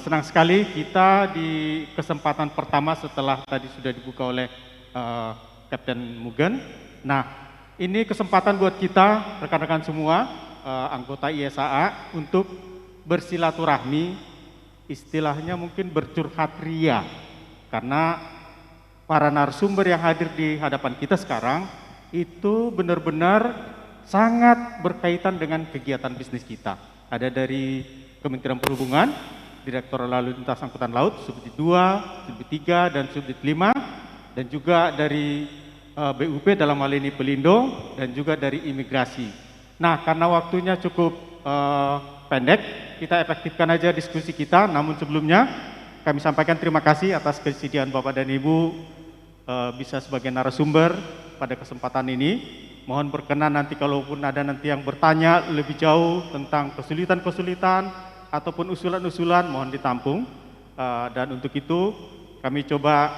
Senang sekali kita di kesempatan pertama setelah tadi sudah dibuka oleh Kapten Mugen. Nah, ini kesempatan buat kita, rekan-rekan semua, anggota ISAA untuk bersilaturahmi, istilahnya mungkin bercurhat ria. Karena para narasumber yang hadir di hadapan kita sekarang, itu benar-benar sangat berkaitan dengan kegiatan bisnis kita. Ada dari Kementerian Perhubungan, Direktur Lalu Lintas Angkutan Laut, Subdit 2, Subdit 3, dan Subdit 5, dan juga dari BUP dalam hal ini Pelindo, dan juga dari Imigrasi. Nah, karena waktunya cukup pendek, kita efektifkan aja diskusi kita, namun sebelumnya kami sampaikan terima kasih atas kesediaan Bapak dan Ibu bisa sebagai narasumber pada kesempatan ini. Mohon berkenan nanti kalaupun ada nanti yang bertanya lebih jauh tentang kesulitan-kesulitan, ataupun usulan-usulan mohon ditampung, dan untuk itu kami coba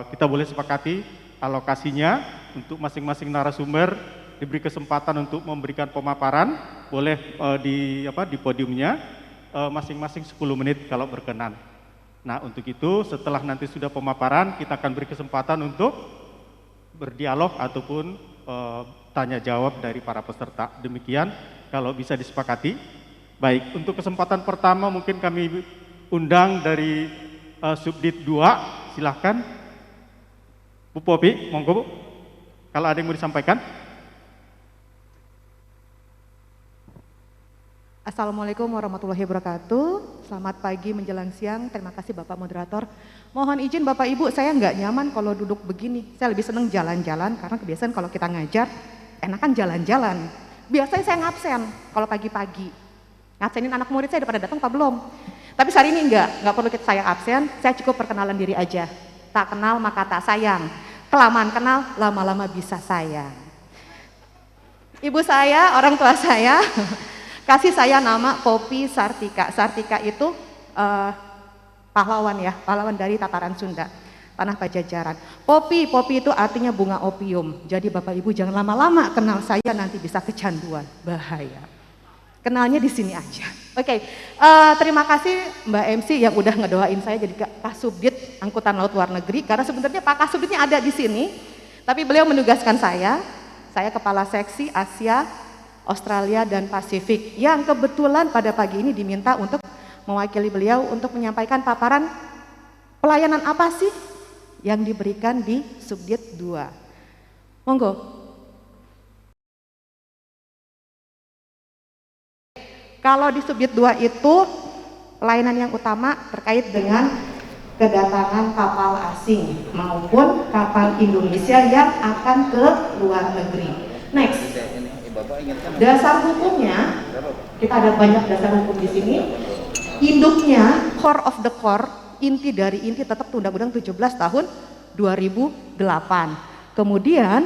kita boleh sepakati alokasinya untuk masing-masing narasumber diberi kesempatan untuk memberikan pemaparan, boleh di podiumnya masing-masing 10 menit kalau berkenan. Nah, untuk itu setelah nanti sudah pemaparan kita akan beri kesempatan untuk berdialog ataupun tanya jawab dari para peserta. Demikian kalau bisa disepakati. Baik, untuk kesempatan pertama mungkin kami undang dari Subdit 2, silahkan. Bu Popi, monggo Bu, kalau ada yang mau disampaikan. Assalamualaikum warahmatullahi wabarakatuh. Selamat pagi menjelang siang, terima kasih Bapak Moderator. Mohon izin Bapak Ibu, saya nggak nyaman kalau duduk begini. Saya lebih senang jalan-jalan, karena kebiasaan kalau kita ngajar, enakan jalan-jalan. Biasanya saya ngabsen kalau pagi-pagi. Ngabsenin anak murid saya udah pada datang apa belum? Tapi hari ini enggak perlu saya absen, saya cukup perkenalan diri aja. Tak kenal maka tak sayang, kelamaan kenal lama-lama bisa sayang. Ibu saya, orang tua saya, kasih saya nama Popi Sartika. Sartika itu pahlawan ya, pahlawan dari tataran Sunda, tanah Pajajaran. Popi itu artinya bunga opium. Jadi Bapak Ibu jangan lama-lama kenal saya, nanti bisa kecanduan, bahaya. Kenalnya di sini aja. Oke, terima kasih Mbak MC yang udah ngedoain saya jadi Kasubdit Angkutan Laut Luar Negeri, karena sebenarnya Pak Kasubditnya ada di sini, tapi beliau menugaskan saya Kepala Seksi Asia, Australia, dan Pasifik, yang kebetulan pada pagi ini diminta untuk mewakili beliau untuk menyampaikan paparan pelayanan apa sih yang diberikan di Subdit 2. Monggo. Kalau di Subdit 2 itu pelayanan yang utama terkait dengan kedatangan kapal asing maupun kapal Indonesia yang akan ke luar negeri. Next, dasar hukumnya, kita ada banyak dasar hukum di sini. Induknya, core of the core, inti dari inti tetap Undang-Undang 17 tahun 2008. Kemudian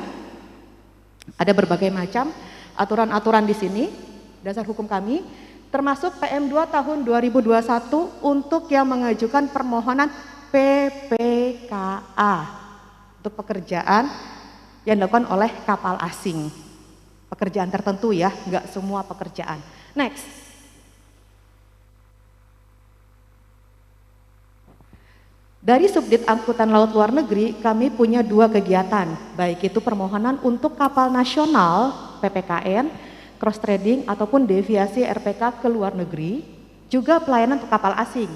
ada berbagai macam aturan-aturan di sini, dasar hukum kami, termasuk PM2 tahun 2021 untuk yang mengajukan permohonan PPKA untuk pekerjaan yang dilakukan oleh kapal asing. Pekerjaan tertentu ya, nggak semua pekerjaan. Next. Dari Subdit Angkutan Laut Luar Negeri, kami punya 2 kegiatan, baik itu permohonan untuk kapal nasional PPKN, cross trading ataupun deviasi RPK ke luar negeri, juga pelayanan untuk kapal asing,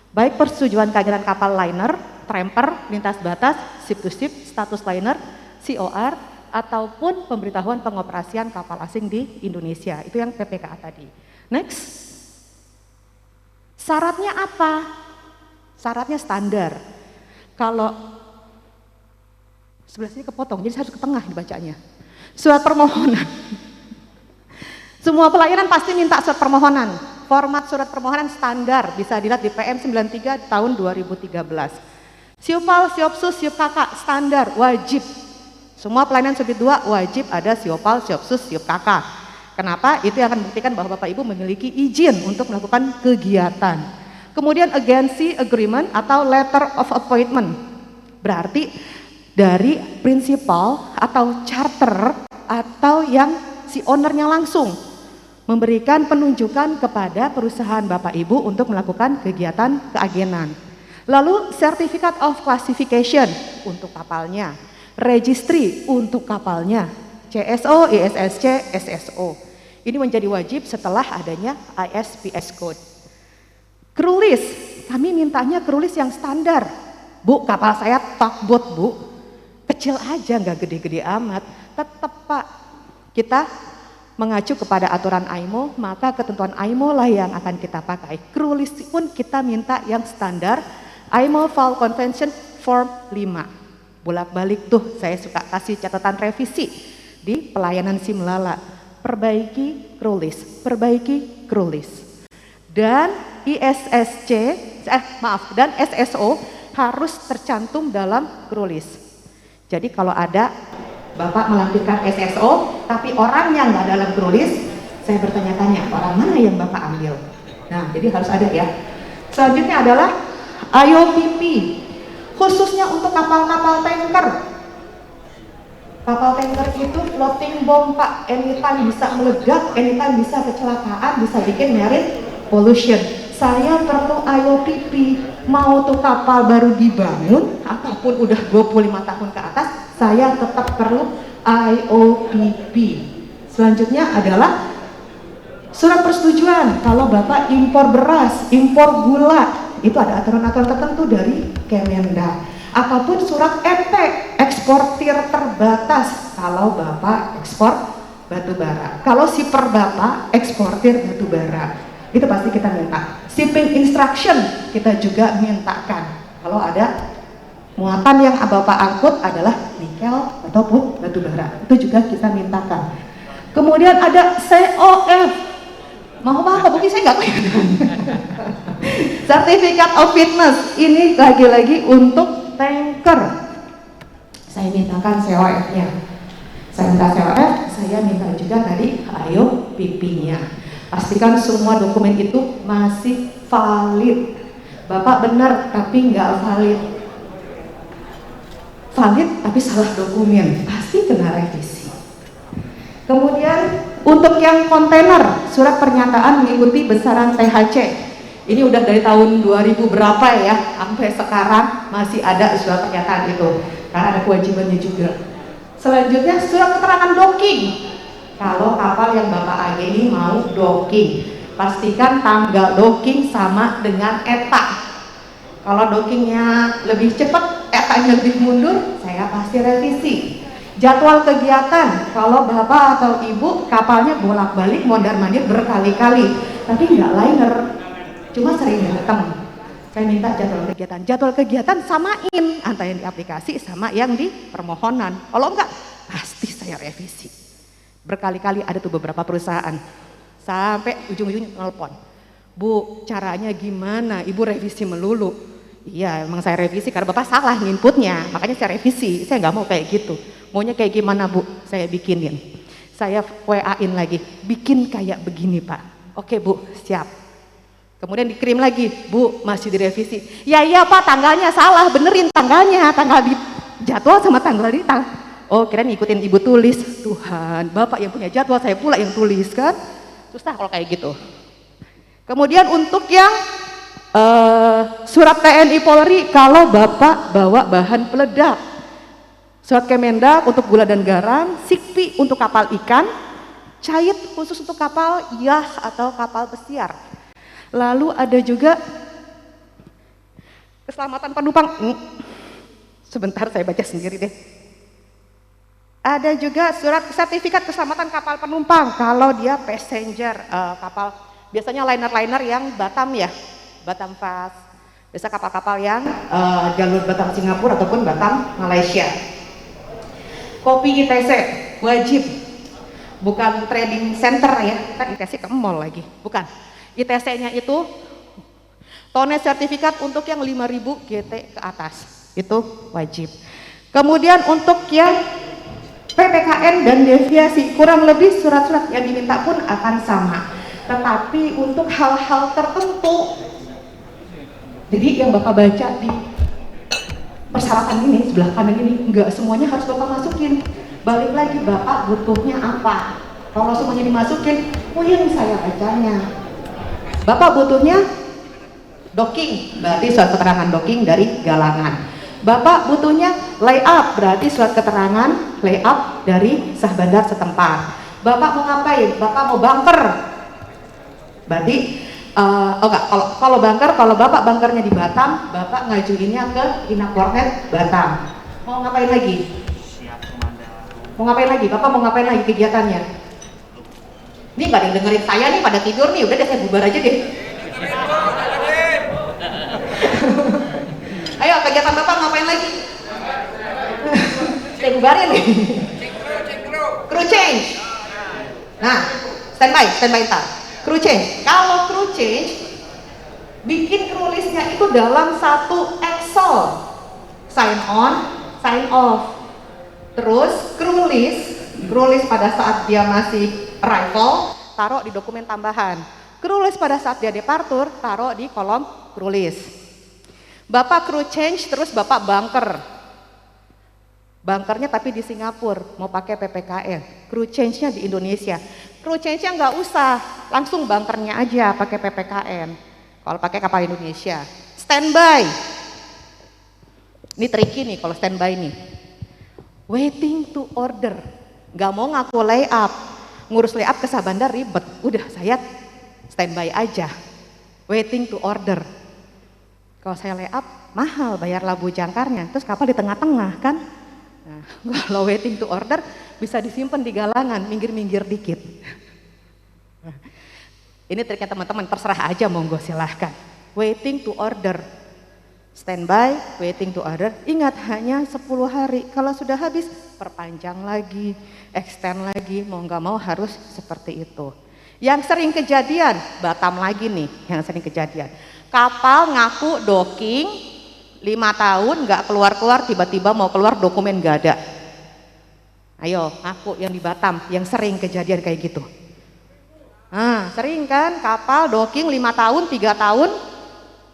baik persetujuan kehadiran kapal liner, tramper, lintas batas, ship to ship, status liner, COR, ataupun pemberitahuan pengoperasian kapal asing di Indonesia. Itu yang PPKA tadi. Next, syaratnya apa? Syaratnya standar. Kalau sebelah sini kepotong, jadi saya harus ke tengah dibacanya. Surat permohonan. Semua pelayanan pasti minta surat permohonan. Format surat permohonan standar bisa dilihat di PM 93 tahun 2013. Siopal, Siopsus, Siopkaka standar wajib. Semua pelayanan Subdit 2 wajib ada Siopal, Siopsus, Siopkaka. Kenapa? Itu yang akan membuktikan bahwa Bapak Ibu memiliki izin untuk melakukan kegiatan. Kemudian agency agreement atau letter of appointment. Berarti dari prinsipal atau charter atau yang si ownernya langsung memberikan penunjukan kepada perusahaan Bapak Ibu untuk melakukan kegiatan keagenan. Lalu Certificate of Classification untuk kapalnya, registry untuk kapalnya, CSO, ISSC, SSO. Ini menjadi wajib setelah adanya ISPS Code. Crew list, kami mintanya crew list yang standar. Bu, kapal saya tugboat Bu, kecil aja nggak gede-gede amat. Tetap Pak, kita mengacu kepada aturan IMO, maka ketentuan IMO lah yang akan kita pakai. Crew list pun kita minta yang standar, IMO Foul Convention Form 5. Bolak-balik tuh saya suka kasih catatan revisi di pelayanan Simlala. Perbaiki crew list, perbaiki crew list. Dan ISSC, dan SSO harus tercantum dalam crew list. Jadi kalau ada Bapak melampirkan SSO, tapi orangnya nggak dalam crew list, saya bertanya-tanya, orang mana yang Bapak ambil? Nah, jadi harus ada ya. Selanjutnya adalah IOPP, khususnya untuk kapal-kapal tanker. Kapal tanker itu floating bomb Pak, anytime bisa meledak, anytime bisa kecelakaan, bisa bikin marine pollution. Saya perlu IOPP, mau tuh kapal baru dibangun, ataupun udah 25 tahun ke atas, saya tetap perlu IOPP. Selanjutnya adalah surat persetujuan, kalau Bapak impor beras, impor gula, itu ada aturan-aturan tertentu dari Kemendak. Ataupun surat ET, eksportir terbatas, kalau Bapak ekspor batu bara. Kalau shipper Bapak eksportir batu bara, itu pasti kita minta. Shipping instruction kita juga mintakan. Kalau ada muatan yang Bapak angkut adalah nikel ataupun batu bara, itu juga kita mintakan. Kemudian ada COF, mau apa? Mungkin saya nggak tahu. Certificate of Fitness, ini lagi-lagi untuk tanker. Saya mintakan COF-nya. Saya minta COF, saya minta juga tadi IOPP-nya. Pastikan semua dokumen itu masih valid. Bapak benar tapi nggak valid. Valid tapi salah dokumen, pasti kena revisi. Kemudian untuk yang kontainer, surat pernyataan mengikuti besaran THC. Ini udah dari tahun 2000 berapa ya, sampai sekarang masih ada surat pernyataan itu, karena ada kewajibannya juga. Selanjutnya surat keterangan docking. Kalau kapal yang Bapak ageni mau docking, pastikan tanggal docking sama dengan ETA. Kalau dockingnya lebih cepat, ETA-nya lebih mundur, saya pasti revisi. Jadwal kegiatan, kalau Bapak atau Ibu kapalnya bolak-balik mondar-mandir berkali-kali, tapi nggak liner, cuma sering datang. Saya minta jadwal kegiatan. Jadwal kegiatan samain antara yang di aplikasi sama yang di permohonan. Kalau enggak, pasti saya revisi. Berkali-kali ada tuh beberapa perusahaan, sampai ujung-ujungnya nelpon, Bu, caranya gimana? Ibu revisi melulu. Iya, emang saya revisi karena Bapak salah nginputnya, makanya saya revisi. Saya nggak mau kayak gitu. Maunya kayak gimana Bu? Saya bikinin. Saya WA-in lagi, bikin kayak begini Pak. Oke Bu, siap. Kemudian dikirim lagi, Bu, masih direvisi. Ya iya Pak, tanggalnya salah, benerin tanggalnya, tanggal di jadwal sama tanggal di Oh, kirain ngikutin Ibu tulis. Tuhan, Bapak yang punya jadwal, saya pula yang tulis kan. Susah kalau kayak gitu. Kemudian untuk yang surat TNI Polri, kalau Bapak bawa bahan peledak. Surat Kemendak untuk gula dan garam, SIKPI untuk kapal ikan, CAIT khusus untuk kapal yah atau kapal pesiar. Lalu ada juga keselamatan penumpang. Sebentar saya baca sendiri deh. Ada juga surat sertifikat keselamatan kapal penumpang kalau dia passenger kapal, biasanya liner-liner yang Batam ya, Batam Fast, biasa kapal-kapal yang jalur Batam Singapura ataupun Batam Malaysia. Kopi ITC wajib, bukan trading center ya, kan ITC ke mall lagi, bukan. ITC-nya itu Tone sertifikat untuk yang 5000 GT ke atas, itu wajib. Kemudian untuk yang PPKN dan deviasi, kurang lebih surat-surat yang diminta pun akan sama. Tetapi untuk hal-hal tertentu, jadi yang Bapak baca di persyaratan ini, sebelah kanan ini, enggak semuanya harus Bapak masukin. Balik lagi, Bapak butuhnya apa? Kalau semuanya dimasukin, Puyeng saya bacanya. Bapak butuhnya docking, berarti surat keterangan docking dari galangan. Bapak butuhnya layup, berarti surat keterangan layup dari sah bandar setempat. Bapak mau ngapain? Bapak mau bunker, berarti kalau bunker, kalau Bapak bunkernya di Batam, Bapak ngajuinnya ke Dinas Warnet Batam. Mau ngapain lagi? Mau ngapain lagi? Bapak mau ngapain lagi kegiatannya? Ini pada dengerin saya nih, pada tidur nih, udah deh saya bubar aja deh. Ayo kegiatan Bapak ngapain lagi? Saya bubarin nih. Crew change. Nah, standby ntar. Crew change. Kalau crew change, bikin crew listnya itu dalam satu Excel. Sign on, sign off. Terus crew list pada saat dia masih arrival, taruh di dokumen tambahan. Crew list pada saat dia departure, taruh di kolom crew list. Bapak crew change, terus Bapak bunker. Bunkernya tapi di Singapura, mau pakai PPKN. Crew change-nya di Indonesia. Crew change-nya nggak usah, langsung bunkernya aja pakai PPKN. Kalau pakai kapal Indonesia. Standby. Ini tricky nih kalau standby nih. Waiting to order. Nggak mau ngaku layup. Ngurus layup ke Sabandar ribet. Udah saya standby aja. Waiting to order. Kalau saya layup mahal bayar labu jangkarnya. Terus kapal di tengah-tengah kan. Nah, kalau waiting to order bisa disimpan di galangan, minggir-minggir dikit. Ini triknya teman-teman, terserah aja monggo silahkan. Waiting to order, standby, waiting to order. Ingat hanya 10 hari, kalau sudah habis perpanjang lagi, extend lagi, mau nggak mau harus seperti itu. Yang sering kejadian, Batam lagi nih yang sering kejadian. Kapal ngaku docking 5 tahun nggak keluar-keluar, tiba-tiba mau keluar dokumen nggak ada. Ayo ngaku yang di Batam yang sering kejadian kayak gitu. Nah sering kan kapal docking 5 tahun 3 tahun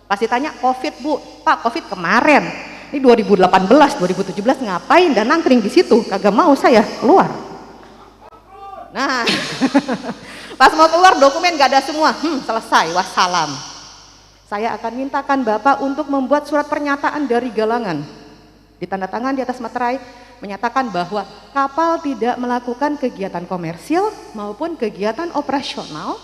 pasti tanya COVID bu, Pak COVID kemarin ini 2018 2017 ngapain dan nangkring di situ, kagak mau saya keluar. Nah pas mau keluar dokumen nggak ada semua, selesai wassalam. Saya akan mintakan Bapak untuk membuat surat pernyataan dari galangan. Ditandatangan di atas materai, menyatakan bahwa kapal tidak melakukan kegiatan komersil maupun kegiatan operasional.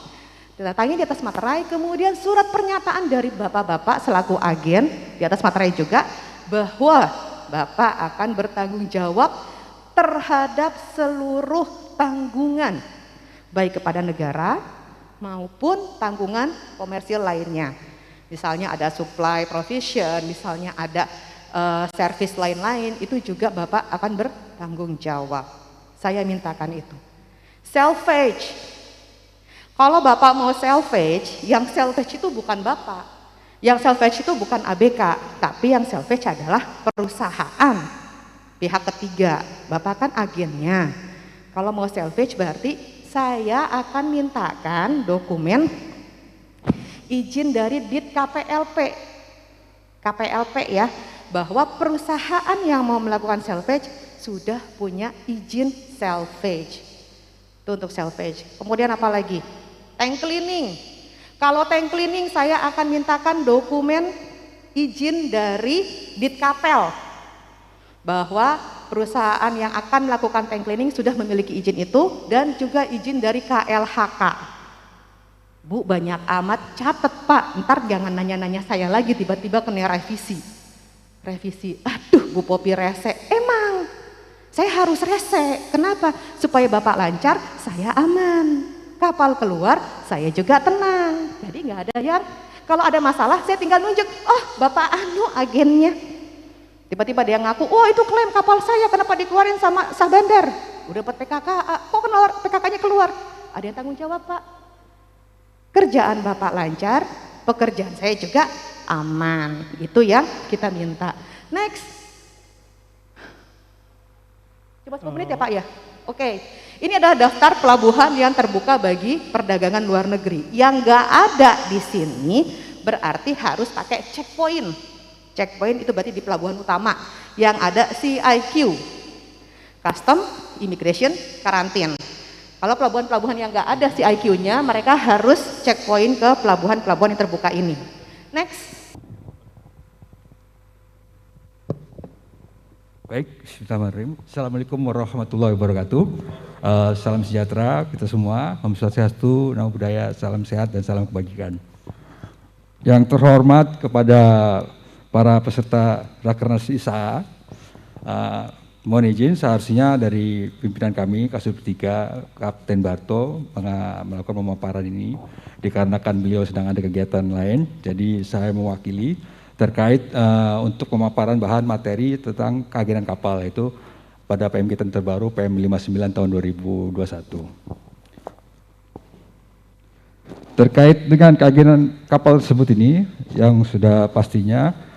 Ditandatangan di atas materai, kemudian surat pernyataan dari Bapak-Bapak selaku agen di atas materai juga, bahwa Bapak akan bertanggung jawab terhadap seluruh tanggungan, baik kepada negara maupun tanggungan komersil lainnya. Misalnya ada supply provision, misalnya ada service lain-lain, itu juga Bapak akan bertanggung jawab. Saya mintakan itu. Salvage. Kalau Bapak mau salvage, yang salvage itu bukan Bapak. Yang salvage itu bukan ABK, tapi yang salvage adalah perusahaan. Pihak ketiga, Bapak kan agennya. Kalau mau salvage berarti saya akan mintakan dokumen izin dari DIT KPLP ya, bahwa perusahaan yang mau melakukan salvage sudah punya izin salvage. Itu untuk salvage. Kemudian apa lagi? Tank cleaning. Kalau tank cleaning saya akan mintakan dokumen izin dari DIT Kapel bahwa perusahaan yang akan melakukan tank cleaning sudah memiliki izin itu dan juga izin dari KLHK. Bu banyak amat, catet Pak, ntar jangan nanya-nanya saya lagi tiba-tiba kena revisi. Aduh Bu Popi rese, emang saya harus rese, kenapa? Supaya Bapak lancar, saya aman. Kapal keluar, saya juga tenang. Jadi nggak ada yang, kalau ada masalah saya tinggal nunjuk, oh Bapak anu agennya. Tiba-tiba dia ngaku, oh itu klaim kapal saya, kenapa dikeluarin sama sah bandar? Udah dapat PKK, kok PKK-nya keluar? Ada yang tanggung jawab Pak. Kerjaan Bapak lancar, pekerjaan saya juga aman. Itu yang kita minta. Next. Coba 10 menit ya Pak ya? Oke. Ini adalah daftar pelabuhan yang terbuka bagi perdagangan luar negeri. Yang nggak ada di sini berarti harus pakai checkpoint. Checkpoint itu berarti di pelabuhan utama yang ada CIQ. Custom, Immigration, Karantin. Kalau pelabuhan-pelabuhan yang nggak ada CIQ-nya, mereka harus checkpoint ke pelabuhan-pelabuhan yang terbuka ini. Next. Baik, bismillahirrahmanirrahim. Assalamualaikum warahmatullahi wabarakatuh. Salam sejahtera kita semua. Om Swastiastu, Namo Buddhaya, salam sehat dan salam kebajikan. Yang terhormat kepada para peserta Rakernas ISA, mohon izin seharusnya dari pimpinan kami, Kasubdit 3, Kapten Barto, melakukan pemaparan ini dikarenakan beliau sedang ada kegiatan lain, jadi saya mewakili terkait untuk pemaparan bahan materi tentang keagenan kapal, yaitu pada PM kita terbaru PM 59 tahun 2021. Terkait dengan keagenan kapal tersebut ini, yang sudah pastinya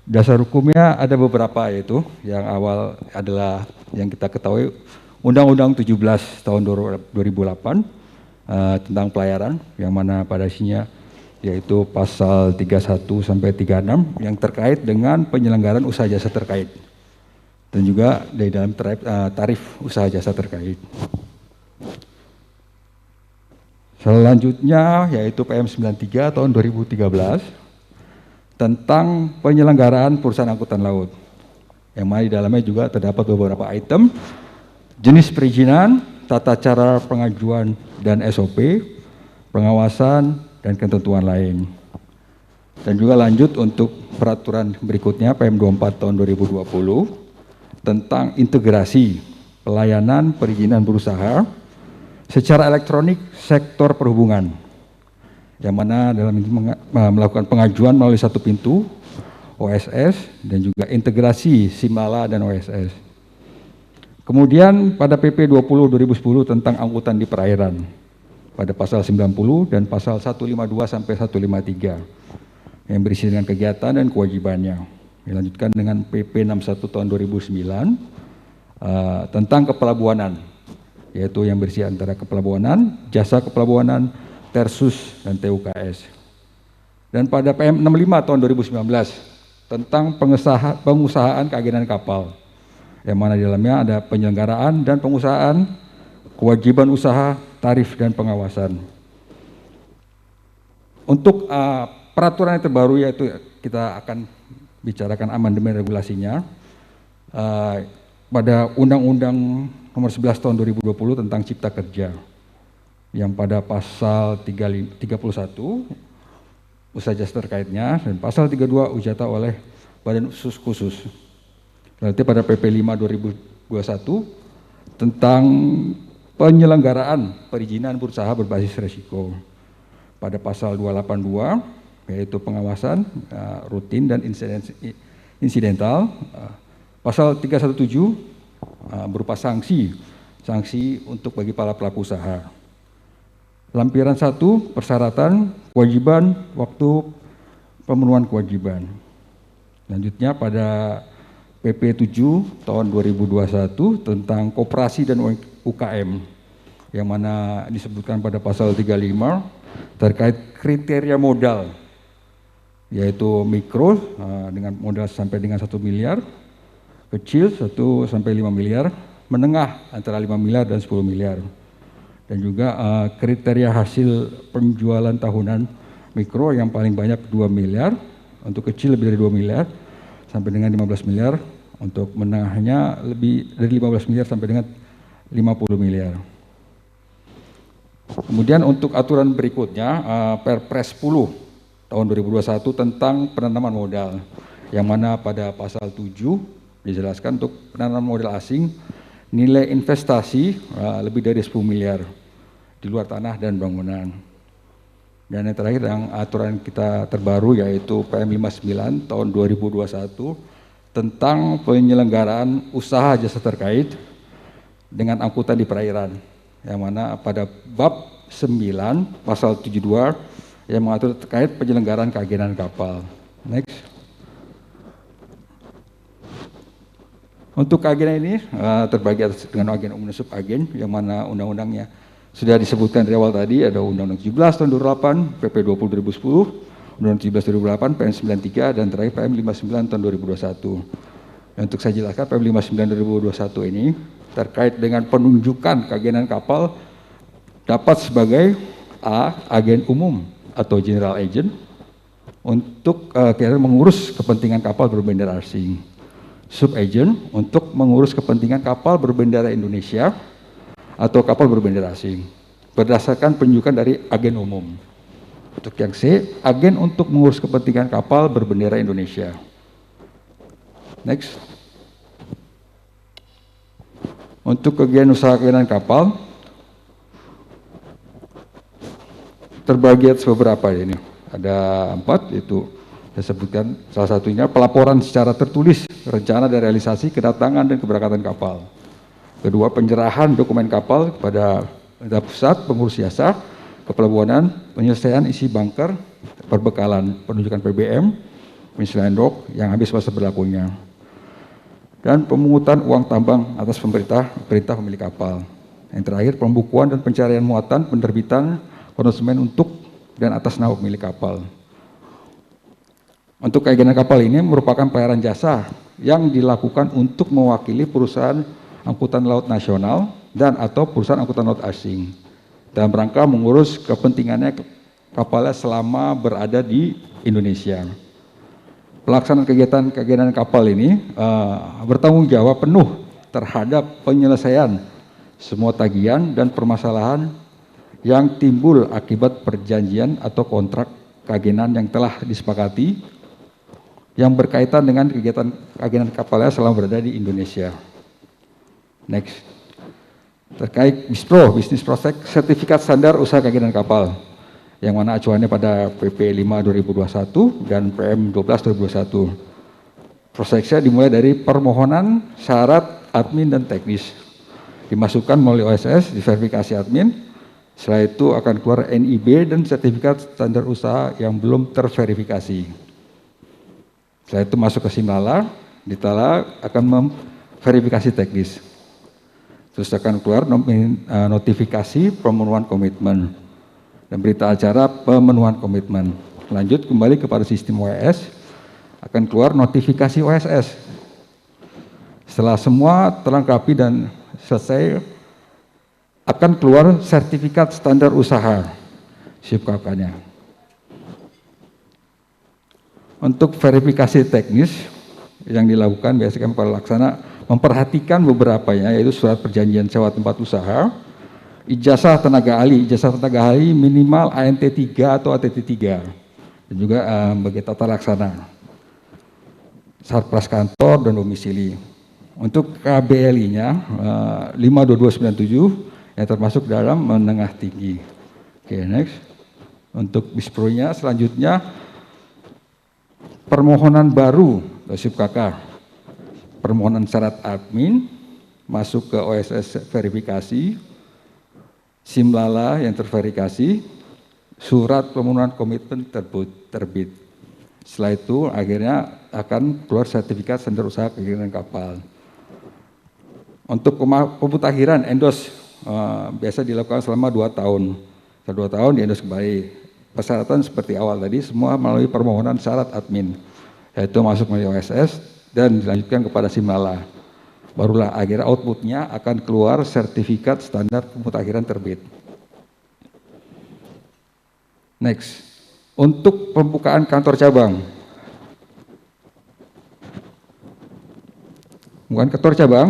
dasar hukumnya ada beberapa, yaitu yang awal adalah yang kita ketahui Undang-Undang 17 tahun 2008 tentang pelayaran, yang mana pada isinya yaitu pasal 31 sampai 36 yang terkait dengan penyelenggaraan usaha jasa terkait, dan juga dari dalam tarif usaha jasa terkait. Selanjutnya yaitu PM 93 tahun 2013 tentang penyelenggaraan perusahaan angkutan laut, yang mana di dalamnya juga terdapat beberapa item, jenis perizinan, tata cara pengajuan dan SOP, pengawasan, dan ketentuan lain. Dan juga lanjut untuk peraturan berikutnya PM 24 tahun 2020 tentang integrasi pelayanan perizinan berusaha secara elektronik sektor perhubungan, yang mana dalam ini melakukan pengajuan melalui satu pintu OSS dan juga integrasi Simala dan OSS. Kemudian pada PP 20 2010 tentang angkutan di perairan pada pasal 90 dan pasal 152 sampai 153 yang berisi dengan kegiatan dan kewajibannya. Dilanjutkan dengan PP 61 tahun 2009 tentang kepelabuhanan, yaitu yang berisi antara kepelabuhanan, jasa kepelabuhanan, Tersus, dan TUKS. Dan pada PM 65 tahun 2019 tentang pengusahaan keagenan kapal, yang mana di dalamnya ada penyelenggaraan dan pengusahaan, kewajiban usaha, tarif, dan pengawasan. Untuk peraturan yang terbaru, yaitu kita akan bicarakan amandemen regulasinya pada Undang-Undang Nomor 11 Tahun 2020 tentang Cipta Kerja, yang pada pasal 31 usaha jasa terkaitnya dan pasal 32 ujata oleh badan khusus. Nanti pada PP 5 2021 tentang penyelenggaraan perizinan berusaha berbasis resiko. Pada pasal 282 yaitu pengawasan rutin dan insidental. Pasal 317 berupa sanksi untuk bagi para pelaku usaha. Lampiran 1 persyaratan, kewajiban, waktu pemenuhan kewajiban. Selanjutnya pada PP 7 tahun 2021 tentang koperasi dan UKM, yang mana disebutkan pada pasal 35 terkait kriteria modal, yaitu mikro dengan modal sampai dengan 1 miliar, kecil 1 sampai 5 miliar, menengah antara 5 miliar dan 10 miliar. Dan juga kriteria hasil penjualan tahunan mikro yang paling banyak 2 miliar, untuk kecil lebih dari 2 miliar sampai dengan 15 miliar, untuk menengahnya lebih dari 15 miliar sampai dengan 50 miliar. Kemudian untuk aturan berikutnya, Perpres 10 tahun 2021 tentang penanaman modal, yang mana pada pasal 7 dijelaskan untuk penanaman modal asing nilai investasi lebih dari 10 miliar di luar tanah dan bangunan. Dan yang terakhir yang aturan kita terbaru yaitu PM 59 tahun 2021 tentang penyelenggaraan usaha jasa terkait dengan angkutan di perairan, yang mana pada bab 9 pasal 72 yang mengatur terkait penyelenggaraan keagenan kapal. Next. Untuk keagenan ini terbagi atas dengan agen umum dan subagen, yang mana undang-undangnya sudah disebutkan dari awal tadi, ada Undang-Undang 17 tahun 2008, PP 20 2010, Undang-Undang 17 2008, PM 93, dan terakhir PM 59 tahun 2021. Dan untuk saya jelaskan PM 59 2021 ini terkait dengan penunjukan keagenan kapal dapat sebagai agen umum atau general agent untuk mengurus kepentingan kapal berbendera asing. Sub-agent untuk mengurus kepentingan kapal berbendera Indonesia atau kapal berbendera asing berdasarkan penunjukan dari agen umum. Untuk yang C, agen untuk mengurus kepentingan kapal berbendera Indonesia. Next. Untuk kegiatan usaha kegiatan kapal terbagi atas beberapa ini. Ada 4, yaitu saya sebutkan salah satunya pelaporan secara tertulis rencana dan realisasi kedatangan dan keberangkatan kapal. Kedua, penyerahan dokumen kapal kepada pemerintah pusat, pengurus jasa, kepelabuhanan, penyelesaian isi bunker, perbekalan, penunjukan PBM, penyelesaian dok yang habis masa berlakunya, dan pemungutan uang tambang atas perintah pemilik kapal. Yang terakhir, pembukuan dan pencarian muatan, penerbitan konsumen untuk dan atas nama pemilik kapal. Untuk keagenan kapal ini merupakan pelayaran jasa yang dilakukan untuk mewakili perusahaan angkutan laut nasional dan atau perusahaan angkutan laut asing dalam rangka mengurus kepentingannya kapalnya selama berada di Indonesia. Pelaksanaan kegiatan kapal ini bertanggung jawab penuh terhadap penyelesaian semua tagihan dan permasalahan yang timbul akibat perjanjian atau kontrak keagenan yang telah disepakati yang berkaitan dengan kegiatan keagenan kapalnya selama berada di Indonesia. Next. Terkait BISPRO, Business Process Sertifikat Standar Usaha Keagenan Kapal, yang mana acuannya pada PP 5/2021 dan PM 12/2021. Prosesnya dimulai dari permohonan, syarat, admin, dan teknis. Dimasukkan melalui OSS, diverifikasi admin, setelah itu akan keluar NIB dan sertifikat standar usaha yang belum terverifikasi. Setelah itu masuk ke Simlala, ditala akan memverifikasi teknis. Terus akan keluar notifikasi pemenuhan komitmen dan berita acara pemenuhan komitmen. Lanjut kembali kepada sistem OSS, akan keluar notifikasi OSS. Setelah semua terlengkapi dan selesai, akan keluar sertifikat standar usaha SIPKK-nya. Untuk verifikasi teknis yang dilakukan biasanya para laksana memperhatikan beberapanya, yaitu surat perjanjian sewa tempat usaha, ijazah tenaga ahli minimal ANT 3 atau ATT 3, dan juga bagi tata laksana, sarpras kantor dan domisili. Untuk KBLI-nya 52297 yang termasuk dalam menengah tinggi. Oke, next. Untuk BISPRO-nya selanjutnya permohonan baru SIPKK, permohonan syarat admin, masuk ke OSS verifikasi, Simlala yang terverifikasi, surat pemenuhan komitmen terbit. Setelah itu akhirnya akan keluar sertifikat standar usaha keagenan kapal. Untuk pemutakhiran endos biasa dilakukan selama 2 tahun. Setelah 2 tahun diendos kembali. Persyaratan seperti awal tadi semua melalui permohonan syarat admin, yaitu masuk melalui OSS dan dilanjutkan kepada Simlala. Barulah akhirnya outputnya akan keluar sertifikat standar pemutakhiran terbit. Next, untuk pembukaan kantor cabang. Bukan kantor cabang,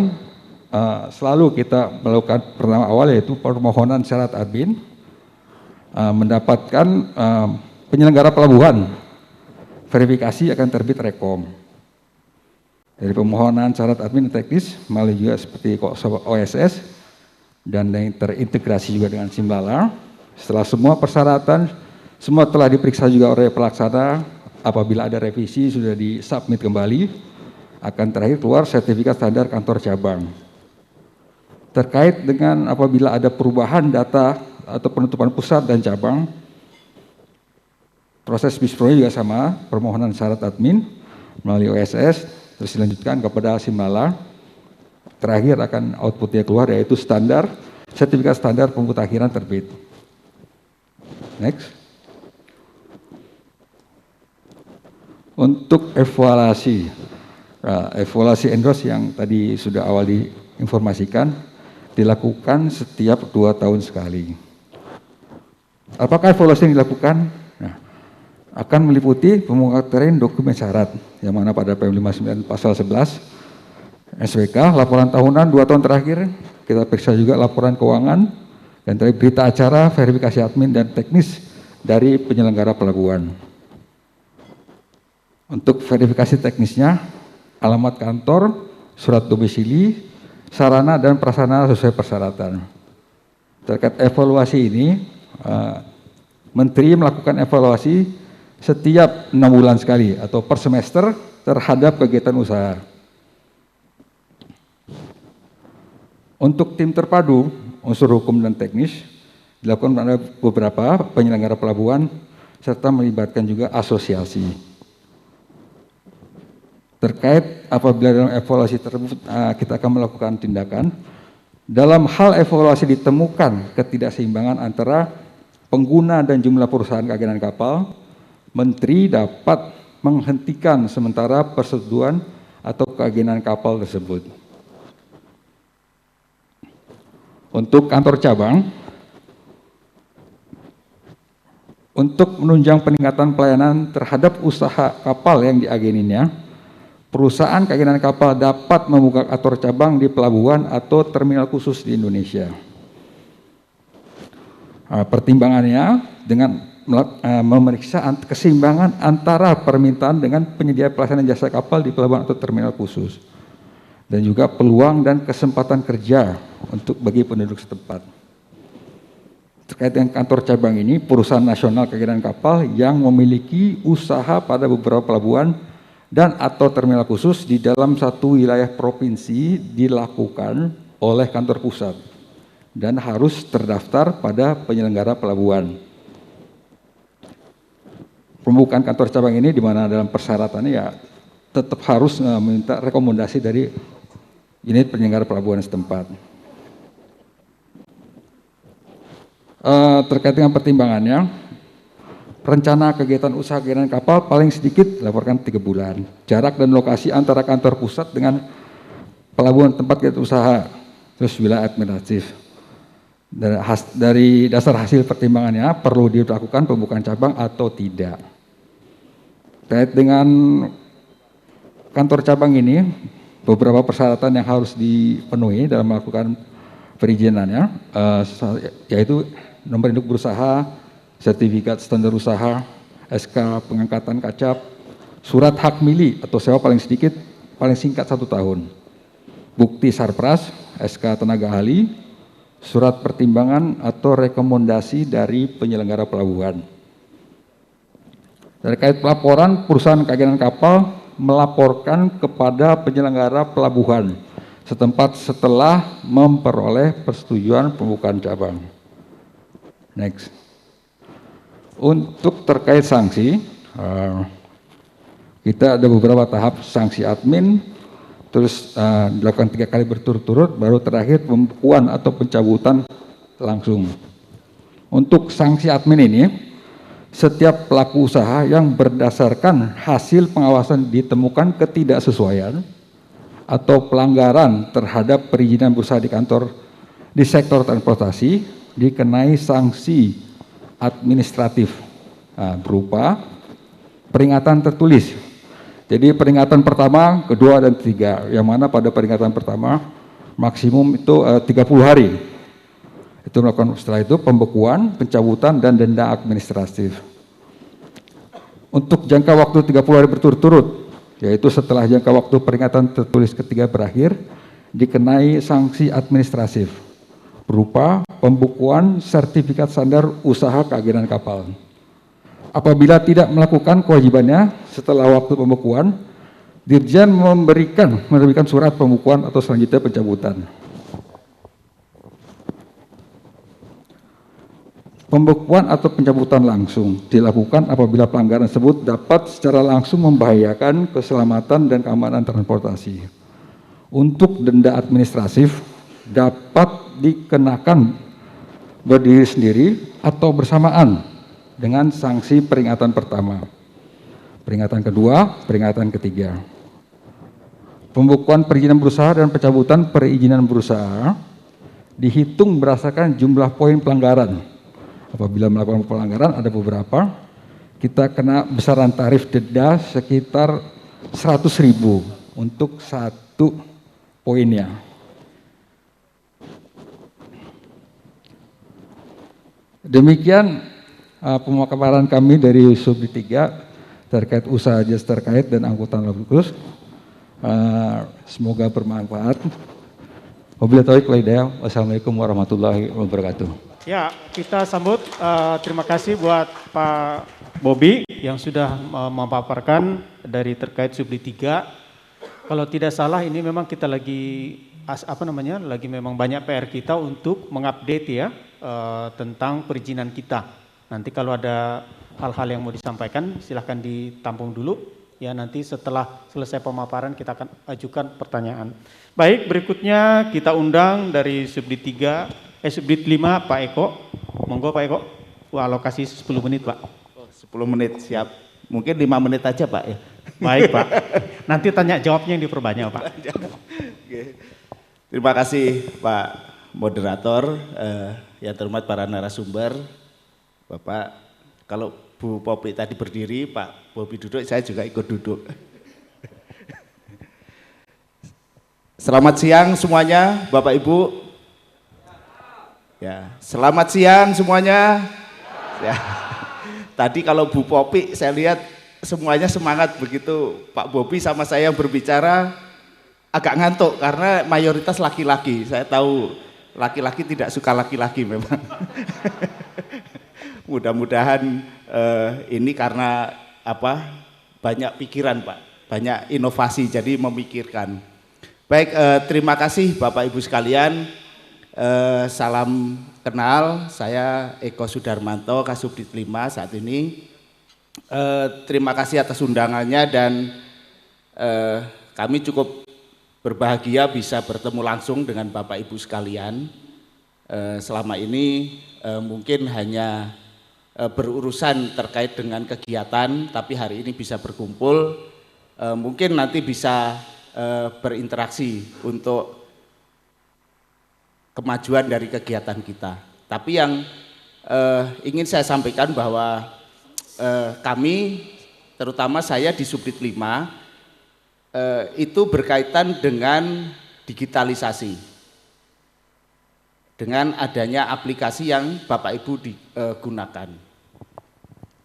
selalu kita melakukan pertama awal yaitu permohonan syarat admin, mendapatkan penyelenggara pelabuhan, verifikasi akan terbit rekom. Dari permohonan syarat admin teknis, melalui juga seperti OSS, dan yang terintegrasi juga dengan Simlala. Setelah semua persyaratan, semua telah diperiksa juga oleh pelaksana, apabila ada revisi sudah disubmit kembali, akan terakhir keluar sertifikat standar kantor cabang. Terkait dengan apabila ada perubahan data atau penutupan pusat dan cabang, proses BISPRO juga sama, permohonan syarat admin melalui OSS, terus dilanjutkan kepada Simlala. Terakhir akan outputnya keluar yaitu sertifikat standar pemutakhiran terbit. Next. Untuk evaluasi, evaluasi endorse yang tadi sudah awal diinformasikan, dilakukan setiap 2 tahun sekali. Apakah evaluasi yang dilakukan? Nah, akan meliputi pembukaan dokumen syarat, yang mana pada PM59 pasal 11, SWK, laporan tahunan 2 tahun terakhir, kita periksa juga laporan keuangan, dan terakhir berita acara, verifikasi admin dan teknis dari penyelenggara pelabuhan. Untuk verifikasi teknisnya, alamat kantor, surat domisili, sarana dan prasarana sesuai persyaratan. Terkait evaluasi ini, Menteri melakukan evaluasi setiap 6 bulan sekali atau per semester terhadap kegiatan usaha. Untuk tim terpadu, unsur hukum dan teknis, dilakukan oleh beberapa penyelenggara pelabuhan, serta melibatkan juga asosiasi. Terkait apabila dalam evaluasi tersebut kita akan melakukan tindakan, dalam hal evaluasi ditemukan ketidakseimbangan antara pengguna dan jumlah perusahaan keagenan kapal, Menteri dapat menghentikan sementara persetujuan atau keagenan kapal tersebut. Untuk kantor cabang, untuk menunjang peningkatan pelayanan terhadap usaha kapal yang diageninya, perusahaan keagenan kapal dapat membuka kantor cabang di pelabuhan atau terminal khusus di Indonesia. Pertimbangannya dengan memeriksa keseimbangan antara permintaan dengan penyedia pelayanan jasa kapal di pelabuhan atau terminal khusus, dan juga peluang dan kesempatan kerja untuk bagi penduduk setempat. Terkait dengan kantor cabang ini, perusahaan nasional keagenan kapal yang memiliki usaha pada beberapa pelabuhan dan atau terminal khusus di dalam satu wilayah provinsi dilakukan oleh kantor pusat dan harus terdaftar pada penyelenggara pelabuhan. Pembukaan kantor cabang ini di mana dalam persyaratannya ya tetap harus meminta rekomendasi dari unit penyelenggara pelabuhan setempat. Terkait dengan pertimbangannya, rencana kegiatan usaha keagenan kapal paling sedikit dilaporkan 3 bulan. Jarak dan lokasi antara kantor pusat dengan pelabuhan tempat kegiatan usaha, terus wilayah administratif. Dari dasar hasil pertimbangannya perlu dilakukan pembukaan cabang atau tidak. Terkait dengan kantor cabang ini, beberapa persyaratan yang harus dipenuhi dalam melakukan perizinannya, yaitu nomor induk berusaha, sertifikat standar usaha, SK pengangkatan kacap, surat hak milik atau sewa paling sedikit, paling singkat 1 tahun, bukti sarpras, SK tenaga ahli, surat pertimbangan atau rekomendasi dari penyelenggara pelabuhan. Terkait pelaporan, perusahaan keagenan kapal melaporkan kepada penyelenggara pelabuhan setempat setelah memperoleh persetujuan pembukaan cabang. Next. Untuk terkait sanksi, kita ada beberapa tahap sanksi admin, terus dilakukan 3 kali berturut-turut, baru terakhir pembekuan atau pencabutan langsung. Untuk sanksi admin ini, setiap pelaku usaha yang berdasarkan hasil pengawasan ditemukan ketidaksesuaian atau pelanggaran terhadap perizinan berusaha di sektor transportasi dikenai sanksi administratif berupa peringatan tertulis. Jadi peringatan pertama, kedua, dan ketiga, yang mana pada peringatan pertama maksimum itu 30 hari. Itu melakukan, setelah itu pembekuan, pencabutan, dan denda administratif. Untuk jangka waktu 30 hari berturut-turut, yaitu setelah jangka waktu peringatan tertulis ketiga berakhir, dikenai sanksi administratif berupa pembukuan sertifikat standar usaha keagenan kapal. Apabila tidak melakukan kewajibannya setelah waktu pembekuan, Dirjen menerbitkan surat pembukuan atau selanjutnya pencabutan. Pembekuan atau pencabutan langsung dilakukan apabila pelanggaran tersebut dapat secara langsung membahayakan keselamatan dan keamanan transportasi. Untuk denda administratif dapat dikenakan berdiri sendiri atau bersamaan dengan sanksi peringatan pertama, peringatan kedua, peringatan ketiga. Pembukuan perizinan berusaha dan pencabutan perizinan berusaha dihitung berdasarkan jumlah poin pelanggaran Apabila melakukan pelanggaran ada beberapa, kita kena besaran tarif denda sekitar 100.000 untuk satu poinnya. Demikian pemaparan kami dari Subdit 3 terkait usaha jasa terkait dan angkutan lalu lintas. Semoga bermanfaat. Wabillahi taufiq wal hidayah. Wassalamualaikum warahmatullahi wabarakatuh. Ya, kita sambut. Terima kasih buat Pak Bobi yang sudah memaparkan dari terkait Subdit 3. Kalau tidak salah ini memang kita lagi lagi memang banyak PR kita untuk mengupdate ya tentang perizinan kita. Nanti kalau ada hal-hal yang mau disampaikan silahkan ditampung dulu ya, nanti setelah selesai pemaparan kita akan ajukan pertanyaan. Baik, berikutnya kita undang dari Subdit 5 Pak Eko. Monggo Pak Eko, alokasi 10 menit Pak. 10 menit siap, mungkin 5 menit aja Pak ya. Baik Pak, nanti tanya jawabnya yang diperbanyak Pak. Terima kasih Pak Moderator, yang terhormat para narasumber. Bapak, kalau Bu Popi tadi berdiri, Pak Bobi duduk, saya juga ikut duduk. Selamat siang semuanya, Bapak Ibu. Ya, selamat siang semuanya. Ya. Tadi kalau Bu Popi saya lihat semuanya semangat, begitu Pak Bobi sama saya yang berbicara agak ngantuk karena mayoritas laki-laki. Saya tahu laki-laki tidak suka laki-laki memang. Mudah-mudahan ini karena banyak pikiran Pak, banyak inovasi jadi memikirkan. Baik, terima kasih Bapak Ibu sekalian. Salam kenal, saya Eko Sudarmanto, Kasubdit 5 saat ini. Terima kasih atas undangannya dan kami cukup berbahagia bisa bertemu langsung dengan Bapak Ibu sekalian. Selama ini mungkin hanya berurusan terkait dengan kegiatan, tapi hari ini bisa berkumpul, mungkin nanti bisa berinteraksi untuk kemajuan dari kegiatan kita. Tapi yang ingin saya sampaikan bahwa kami, terutama saya di Subdit 5, itu berkaitan dengan digitalisasi, dengan adanya aplikasi yang Bapak Ibu digunakan.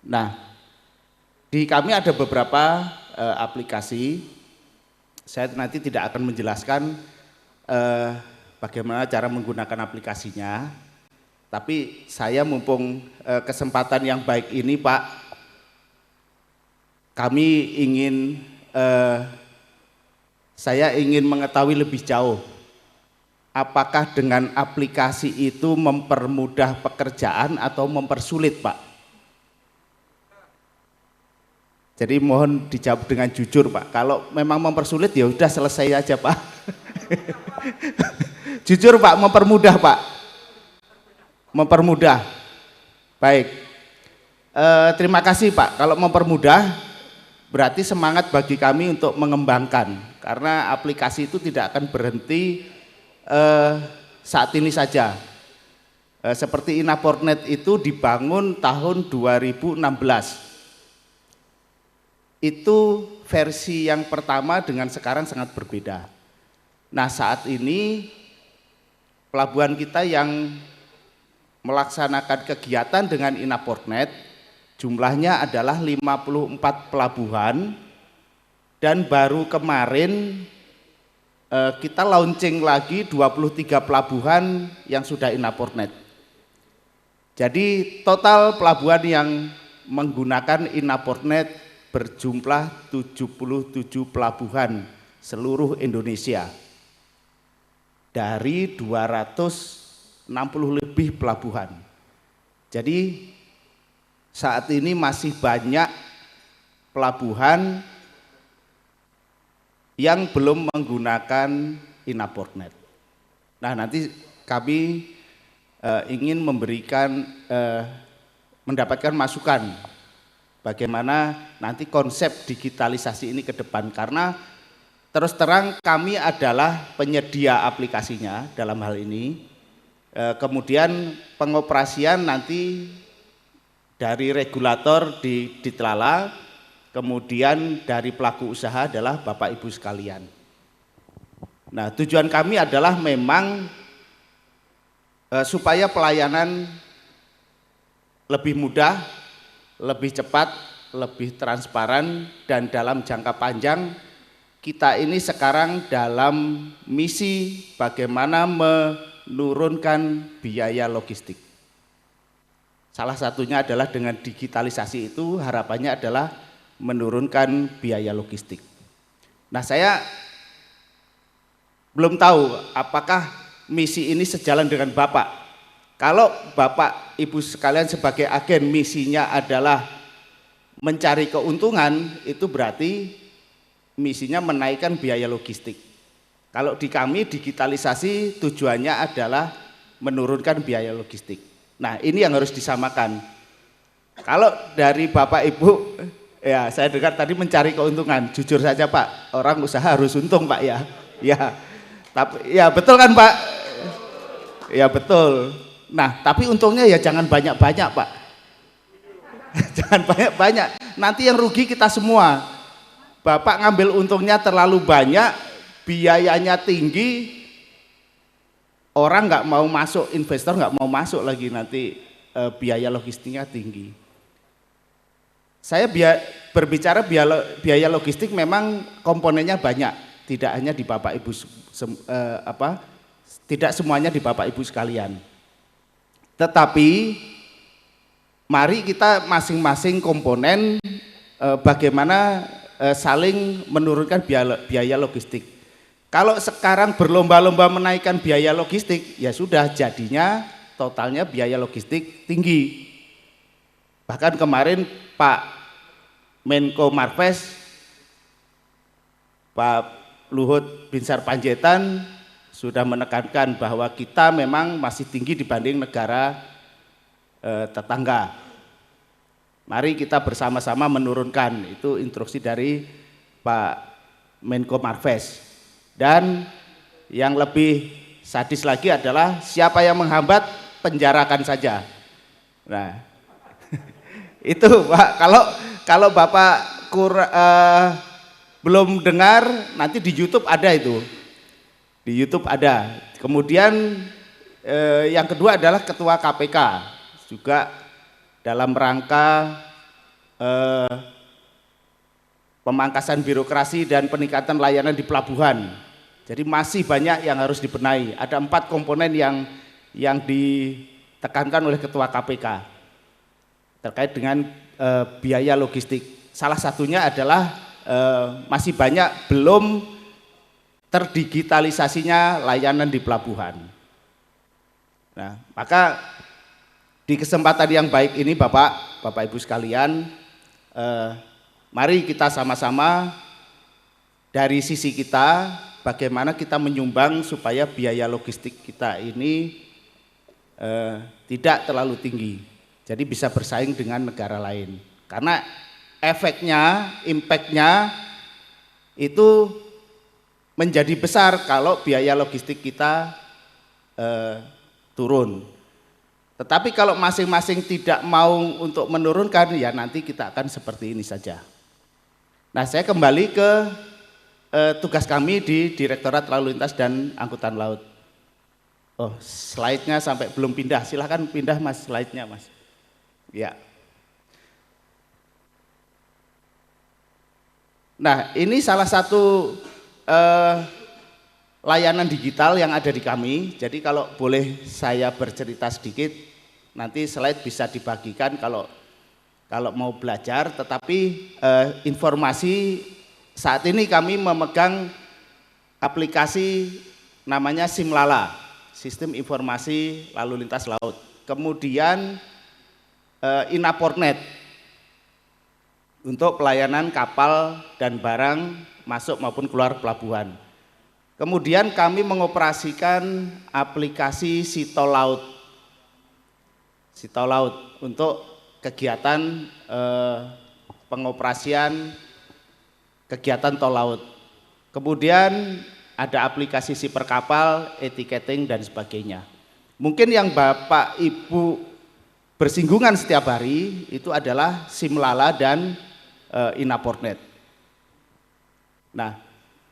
Nah, di kami ada beberapa aplikasi. Saya nanti tidak akan menjelaskan bagaimana cara menggunakan aplikasinya, tapi saya mumpung kesempatan yang baik ini Pak, kami ingin saya ingin mengetahui lebih jauh, apakah dengan aplikasi itu mempermudah pekerjaan atau mempersulit Pak? Jadi mohon dijawab dengan jujur Pak. Kalau memang mempersulit ya udah selesai aja Pak. Jujur Pak, mempermudah Pak. Mempermudah. Baik. Terima kasih Pak. Kalau mempermudah berarti semangat bagi kami untuk mengembangkan. Karena aplikasi itu tidak akan berhenti saat ini saja. Seperti Inaportnet itu dibangun tahun 2016. Itu versi yang pertama dengan sekarang sangat berbeda. Nah saat ini pelabuhan kita yang melaksanakan kegiatan dengan Inaportnet jumlahnya adalah 54 pelabuhan, dan baru kemarin kita launching lagi 23 pelabuhan yang sudah Inaportnet. Jadi total pelabuhan yang menggunakan Inaportnet berjumlah 77 pelabuhan seluruh Indonesia dari 260 lebih pelabuhan. Jadi saat ini masih banyak pelabuhan yang belum menggunakan Inaportnet. Nah nanti kami ingin memberikan mendapatkan masukan bagaimana nanti konsep digitalisasi ini ke depan, karena terus terang kami adalah penyedia aplikasinya dalam hal ini. Kemudian pengoperasian nanti dari regulator ditelala, kemudian dari pelaku usaha adalah Bapak Ibu sekalian. Nah, tujuan kami adalah memang supaya pelayanan lebih mudah, lebih cepat, lebih transparan, dan dalam jangka panjang kita ini sekarang dalam misi bagaimana menurunkan biaya logistik. Salah satunya adalah dengan digitalisasi itu harapannya adalah menurunkan biaya logistik. Nah, saya belum tahu apakah misi ini sejalan dengan Bapak. Kalau Bapak Ibu sekalian sebagai agen misinya adalah mencari keuntungan, itu berarti misinya menaikkan biaya logistik. Kalau di kami digitalisasi tujuannya adalah menurunkan biaya logistik. Nah, ini yang harus disamakan. Kalau dari Bapak Ibu, ya saya dengar tadi mencari keuntungan. Jujur saja Pak, orang usaha harus untung Pak ya. Ya, tapi ya betul kan Pak? Ya betul. Nah, tapi untungnya ya jangan banyak-banyak Pak. Jangan banyak-banyak. Nanti yang rugi kita semua. Bapak ngambil untungnya terlalu banyak, biayanya tinggi, orang nggak mau masuk, investor nggak mau masuk lagi, nanti biaya logistiknya tinggi. Saya berbicara biaya logistik memang komponennya banyak, tidak hanya di Bapak Ibu, tidak semuanya di Bapak Ibu sekalian. Tetapi mari kita masing-masing komponen bagaimana saling menurunkan biaya logistik. Kalau sekarang berlomba-lomba menaikkan biaya logistik, ya sudah jadinya totalnya biaya logistik tinggi. Bahkan kemarin Pak Menko Marves, Pak Luhut Binsar Panjaitan sudah menekankan bahwa kita memang masih tinggi dibanding negara tetangga. Mari kita bersama-sama menurunkan, itu instruksi dari Pak Menko Marves. Dan yang lebih sadis lagi adalah siapa yang menghambat, penjarakan saja. Nah, itu Pak, kalau Bapak belum dengar, nanti di YouTube ada itu. Di YouTube ada. Kemudian yang kedua adalah Ketua KPK juga dalam rangka pemangkasan birokrasi dan peningkatan layanan di pelabuhan. Jadi masih banyak yang harus dibenahi. Ada 4 komponen yang ditekankan oleh Ketua KPK terkait dengan biaya logistik. Salah satunya adalah masih banyak belum terdigitalisasinya layanan di pelabuhan. Nah, maka di kesempatan yang baik ini Bapak Ibu sekalian, mari kita sama-sama dari sisi kita bagaimana kita menyumbang supaya biaya logistik kita ini tidak terlalu tinggi. Jadi bisa bersaing dengan negara lain. Karena efeknya, impactnya itu menjadi besar kalau biaya logistik kita turun. Tetapi kalau masing-masing tidak mau untuk menurunkan, ya nanti kita akan seperti ini saja. Nah, saya kembali ke tugas kami di Direktorat Lalu Lintas dan Angkutan Laut. Oh, slide-nya sampai belum pindah, silahkan pindah Mas slide-nya Mas. Ya. Nah, ini salah satu layanan digital yang ada di kami. Jadi kalau boleh saya bercerita sedikit, nanti slide bisa dibagikan kalau mau belajar. Tetapi informasi saat ini kami memegang aplikasi namanya Simlala, Sistem Informasi Lalu Lintas Laut. Kemudian Inaportnet untuk pelayanan kapal dan barang masuk maupun keluar pelabuhan. Kemudian kami mengoperasikan aplikasi Sitolaut untuk kegiatan pengoperasian kegiatan tol laut. Kemudian ada aplikasi si perkapal, etiketing dan sebagainya. Mungkin yang Bapak Ibu bersinggungan setiap hari itu adalah Simlala dan Inapornet. Nah,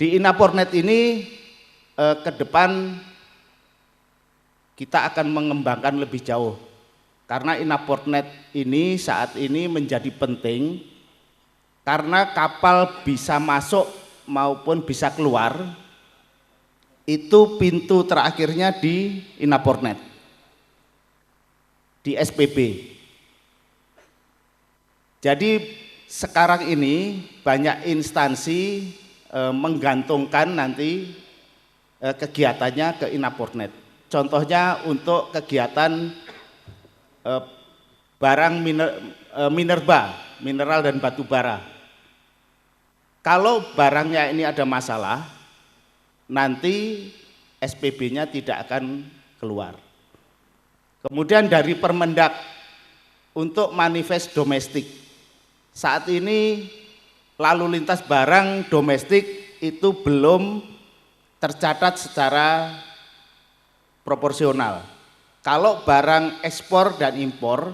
di Inapornet ini ke depan kita akan mengembangkan lebih jauh. Karena Inapornet ini saat ini menjadi penting karena kapal bisa masuk maupun bisa keluar itu pintu terakhirnya di Inapornet, di SPB. Jadi sekarang ini banyak instansi menggantungkan nanti kegiatannya ke Inapornet. Contohnya untuk kegiatan barang minerba, mineral dan batu bara. Kalau barangnya ini ada masalah, nanti SPB-nya tidak akan keluar. Kemudian dari Permendak untuk manifest domestik. Saat ini lalu lintas barang domestik itu belum tercatat secara proporsional. Kalau barang ekspor dan impor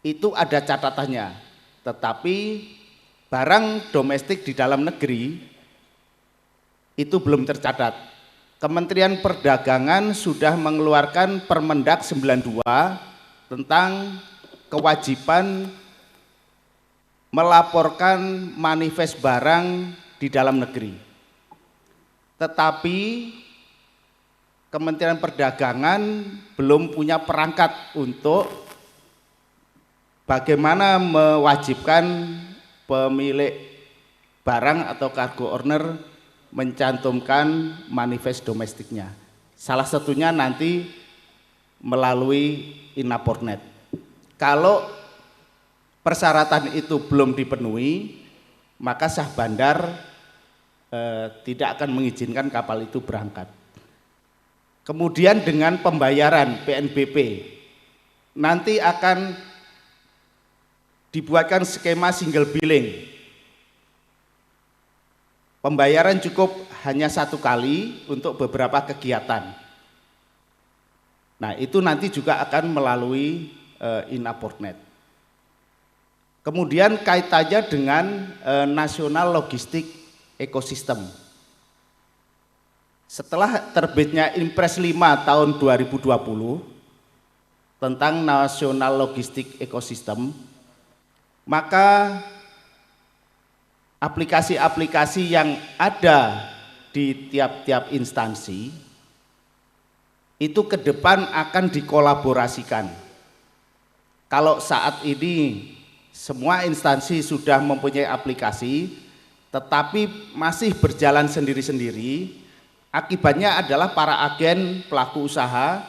itu ada catatannya, tetapi barang domestik di dalam negeri itu belum tercatat. Kementerian Perdagangan sudah mengeluarkan Permendak 92 tentang kewajiban melaporkan manifest barang di dalam negeri. Tetapi Kementerian Perdagangan belum punya perangkat untuk bagaimana mewajibkan pemilik barang atau cargo owner mencantumkan manifest domestiknya. Salah satunya nanti melalui Inapornet. Kalau persyaratan itu belum dipenuhi, maka sah bandar tidak akan mengizinkan kapal itu berangkat. Kemudian dengan pembayaran PNBP, nanti akan dibuatkan skema single billing. Pembayaran cukup hanya 1 kali untuk beberapa kegiatan. Nah, itu nanti juga akan melalui Inapornet. Kemudian kaitannya dengan nasional logistik ekosistem. Setelah terbitnya Impres 5 tahun 2020 tentang nasional logistik ekosistem, maka aplikasi-aplikasi yang ada di tiap-tiap instansi itu ke depan akan dikolaborasikan. Kalau saat ini semua instansi sudah mempunyai aplikasi, tetapi masih berjalan sendiri-sendiri, akibatnya adalah para agen pelaku usaha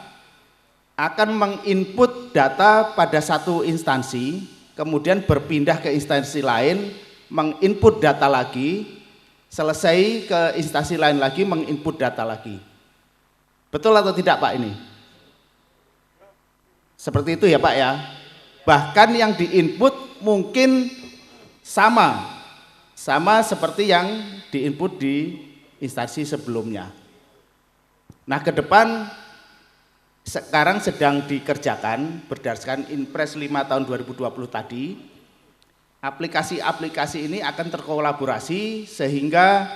akan menginput data pada satu instansi, kemudian berpindah ke instansi lain, menginput data lagi, selesai ke instansi lain lagi, menginput data lagi. Betul atau tidak Pak ini? Seperti itu ya Pak ya. Bahkan yang diinput mungkin sama seperti yang diinput di instansi sebelumnya. Nah, ke depan sekarang sedang dikerjakan berdasarkan Impres 5 tahun 2020 tadi, aplikasi-aplikasi ini akan terkolaborasi sehingga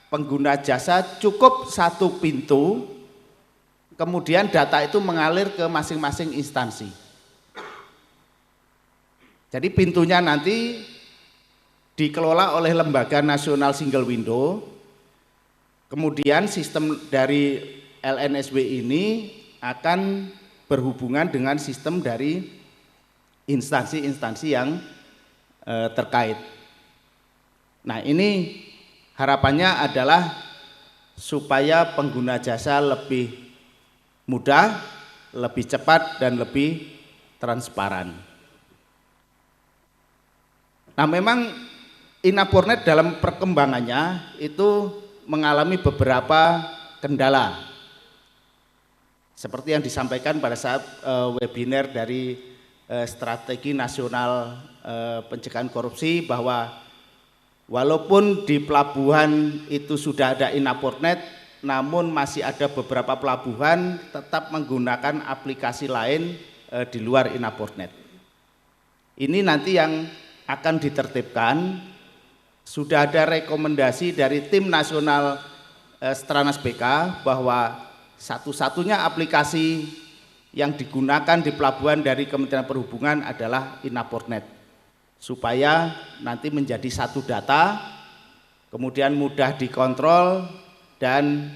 pengguna jasa cukup 1 pintu, kemudian data itu mengalir ke masing-masing instansi. Jadi pintunya nanti dikelola oleh Lembaga Nasional Single Window, kemudian sistem dari LNSW ini akan berhubungan dengan sistem dari instansi-instansi yang terkait. Nah, ini harapannya adalah supaya pengguna jasa lebih mudah, lebih cepat, dan lebih transparan. Nah, memang Inapornet dalam perkembangannya itu mengalami beberapa kendala. Seperti yang disampaikan pada saat webinar dari Strategi Nasional Pencegahan Korupsi, bahwa walaupun di pelabuhan itu sudah ada Inapornet, namun masih ada beberapa pelabuhan tetap menggunakan aplikasi lain di luar Inaportnet. Ini nanti yang akan ditertibkan. Sudah ada rekomendasi dari tim nasional Stranas BK bahwa satu-satunya aplikasi yang digunakan di pelabuhan dari Kementerian Perhubungan adalah Inaportnet, supaya nanti menjadi satu data, kemudian mudah dikontrol dan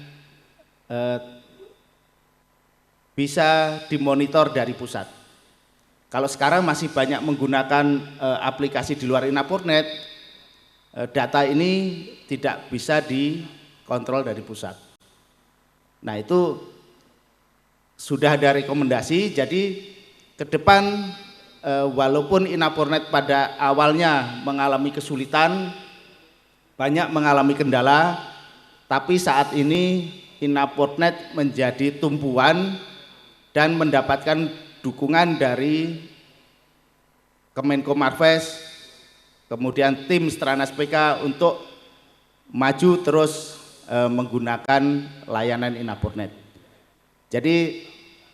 bisa dimonitor dari pusat. Kalau sekarang masih banyak menggunakan aplikasi di luar Inaportnet, data ini tidak bisa dikontrol dari pusat. Nah, itu sudah ada rekomendasi, jadi ke depan walaupun Inaportnet pada awalnya mengalami kesulitan, banyak mengalami kendala, tapi saat ini Inaportnet menjadi tumpuan dan mendapatkan dukungan dari Kemenko Marves, kemudian tim Stranas PK untuk maju terus menggunakan layanan Inaportnet. Jadi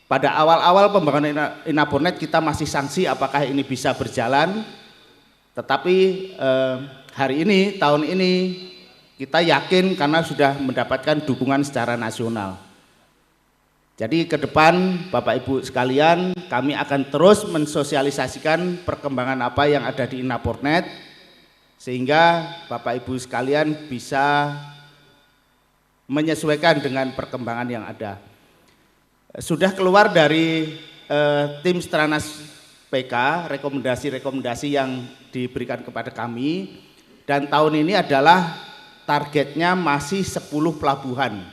pada awal-awal pembangunan Inaportnet kita masih sanksi apakah ini bisa berjalan, tetapi hari ini, tahun ini kita yakin karena sudah mendapatkan dukungan secara nasional. Jadi ke depan Bapak Ibu sekalian, kami akan terus mensosialisasikan perkembangan apa yang ada di Inaportnet, sehingga Bapak Ibu sekalian bisa menyesuaikan dengan perkembangan yang ada. Sudah keluar dari tim Stranas PK rekomendasi-rekomendasi yang diberikan kepada kami, dan tahun ini adalah targetnya masih 10 pelabuhan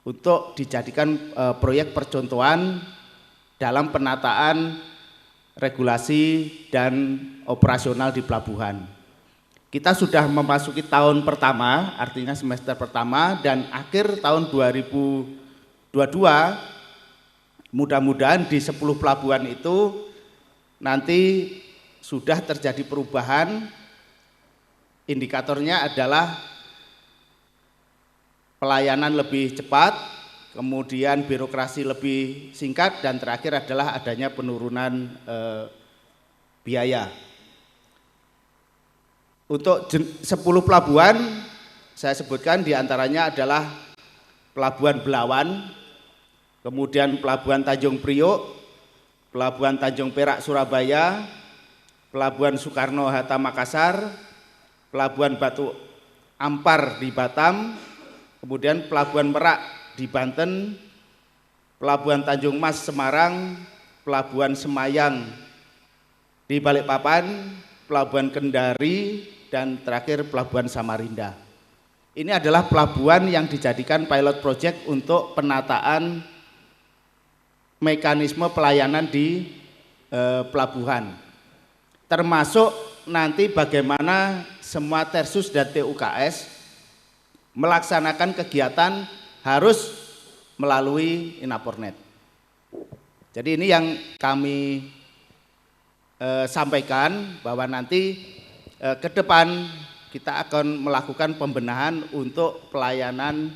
untuk dijadikan proyek percontohan dalam penataan regulasi dan operasional di pelabuhan. Kita sudah memasuki tahun pertama, artinya semester pertama, dan akhir tahun 2022 mudah-mudahan di 10 pelabuhan itu nanti sudah terjadi perubahan. Indikatornya adalah pelayanan lebih cepat, kemudian birokrasi lebih singkat, dan terakhir adalah adanya penurunan biaya. Untuk 10 pelabuhan saya sebutkan diantaranya adalah Pelabuhan Belawan, kemudian Pelabuhan Tanjung Priok, Pelabuhan Tanjung Perak Surabaya, Pelabuhan Soekarno-Hatta Makassar, Pelabuhan Batu Ampar di Batam, kemudian Pelabuhan Merak di Banten, Pelabuhan Tanjung Mas Semarang, Pelabuhan Semayang di Balikpapan, Pelabuhan Kendari, dan terakhir Pelabuhan Samarinda. Ini adalah pelabuhan yang dijadikan pilot project untuk penataan mekanisme pelayanan di pelabuhan, termasuk nanti bagaimana semua Tersus dan TUKS melaksanakan kegiatan harus melalui Inaportnet. Jadi ini yang kami sampaikan, bahwa nanti ke depan kita akan melakukan pembenahan untuk pelayanan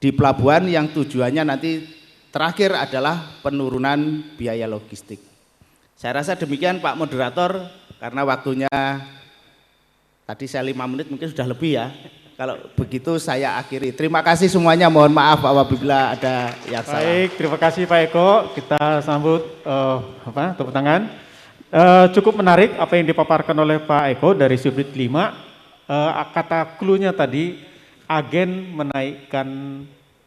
di pelabuhan yang tujuannya nanti terakhir adalah penurunan biaya logistik. Saya rasa demikian Pak Moderator, karena waktunya tadi saya 5 menit mungkin sudah lebih ya. Kalau begitu saya akhiri. Terima kasih semuanya, mohon maaf apabila ada yang salah. Baik, terima kasih Pak Eko. Kita sambut tepuk tangan. Cukup menarik apa yang dipaparkan oleh Pak Eko dari Subdit 5. Kata clue-nya tadi, agen menaikkan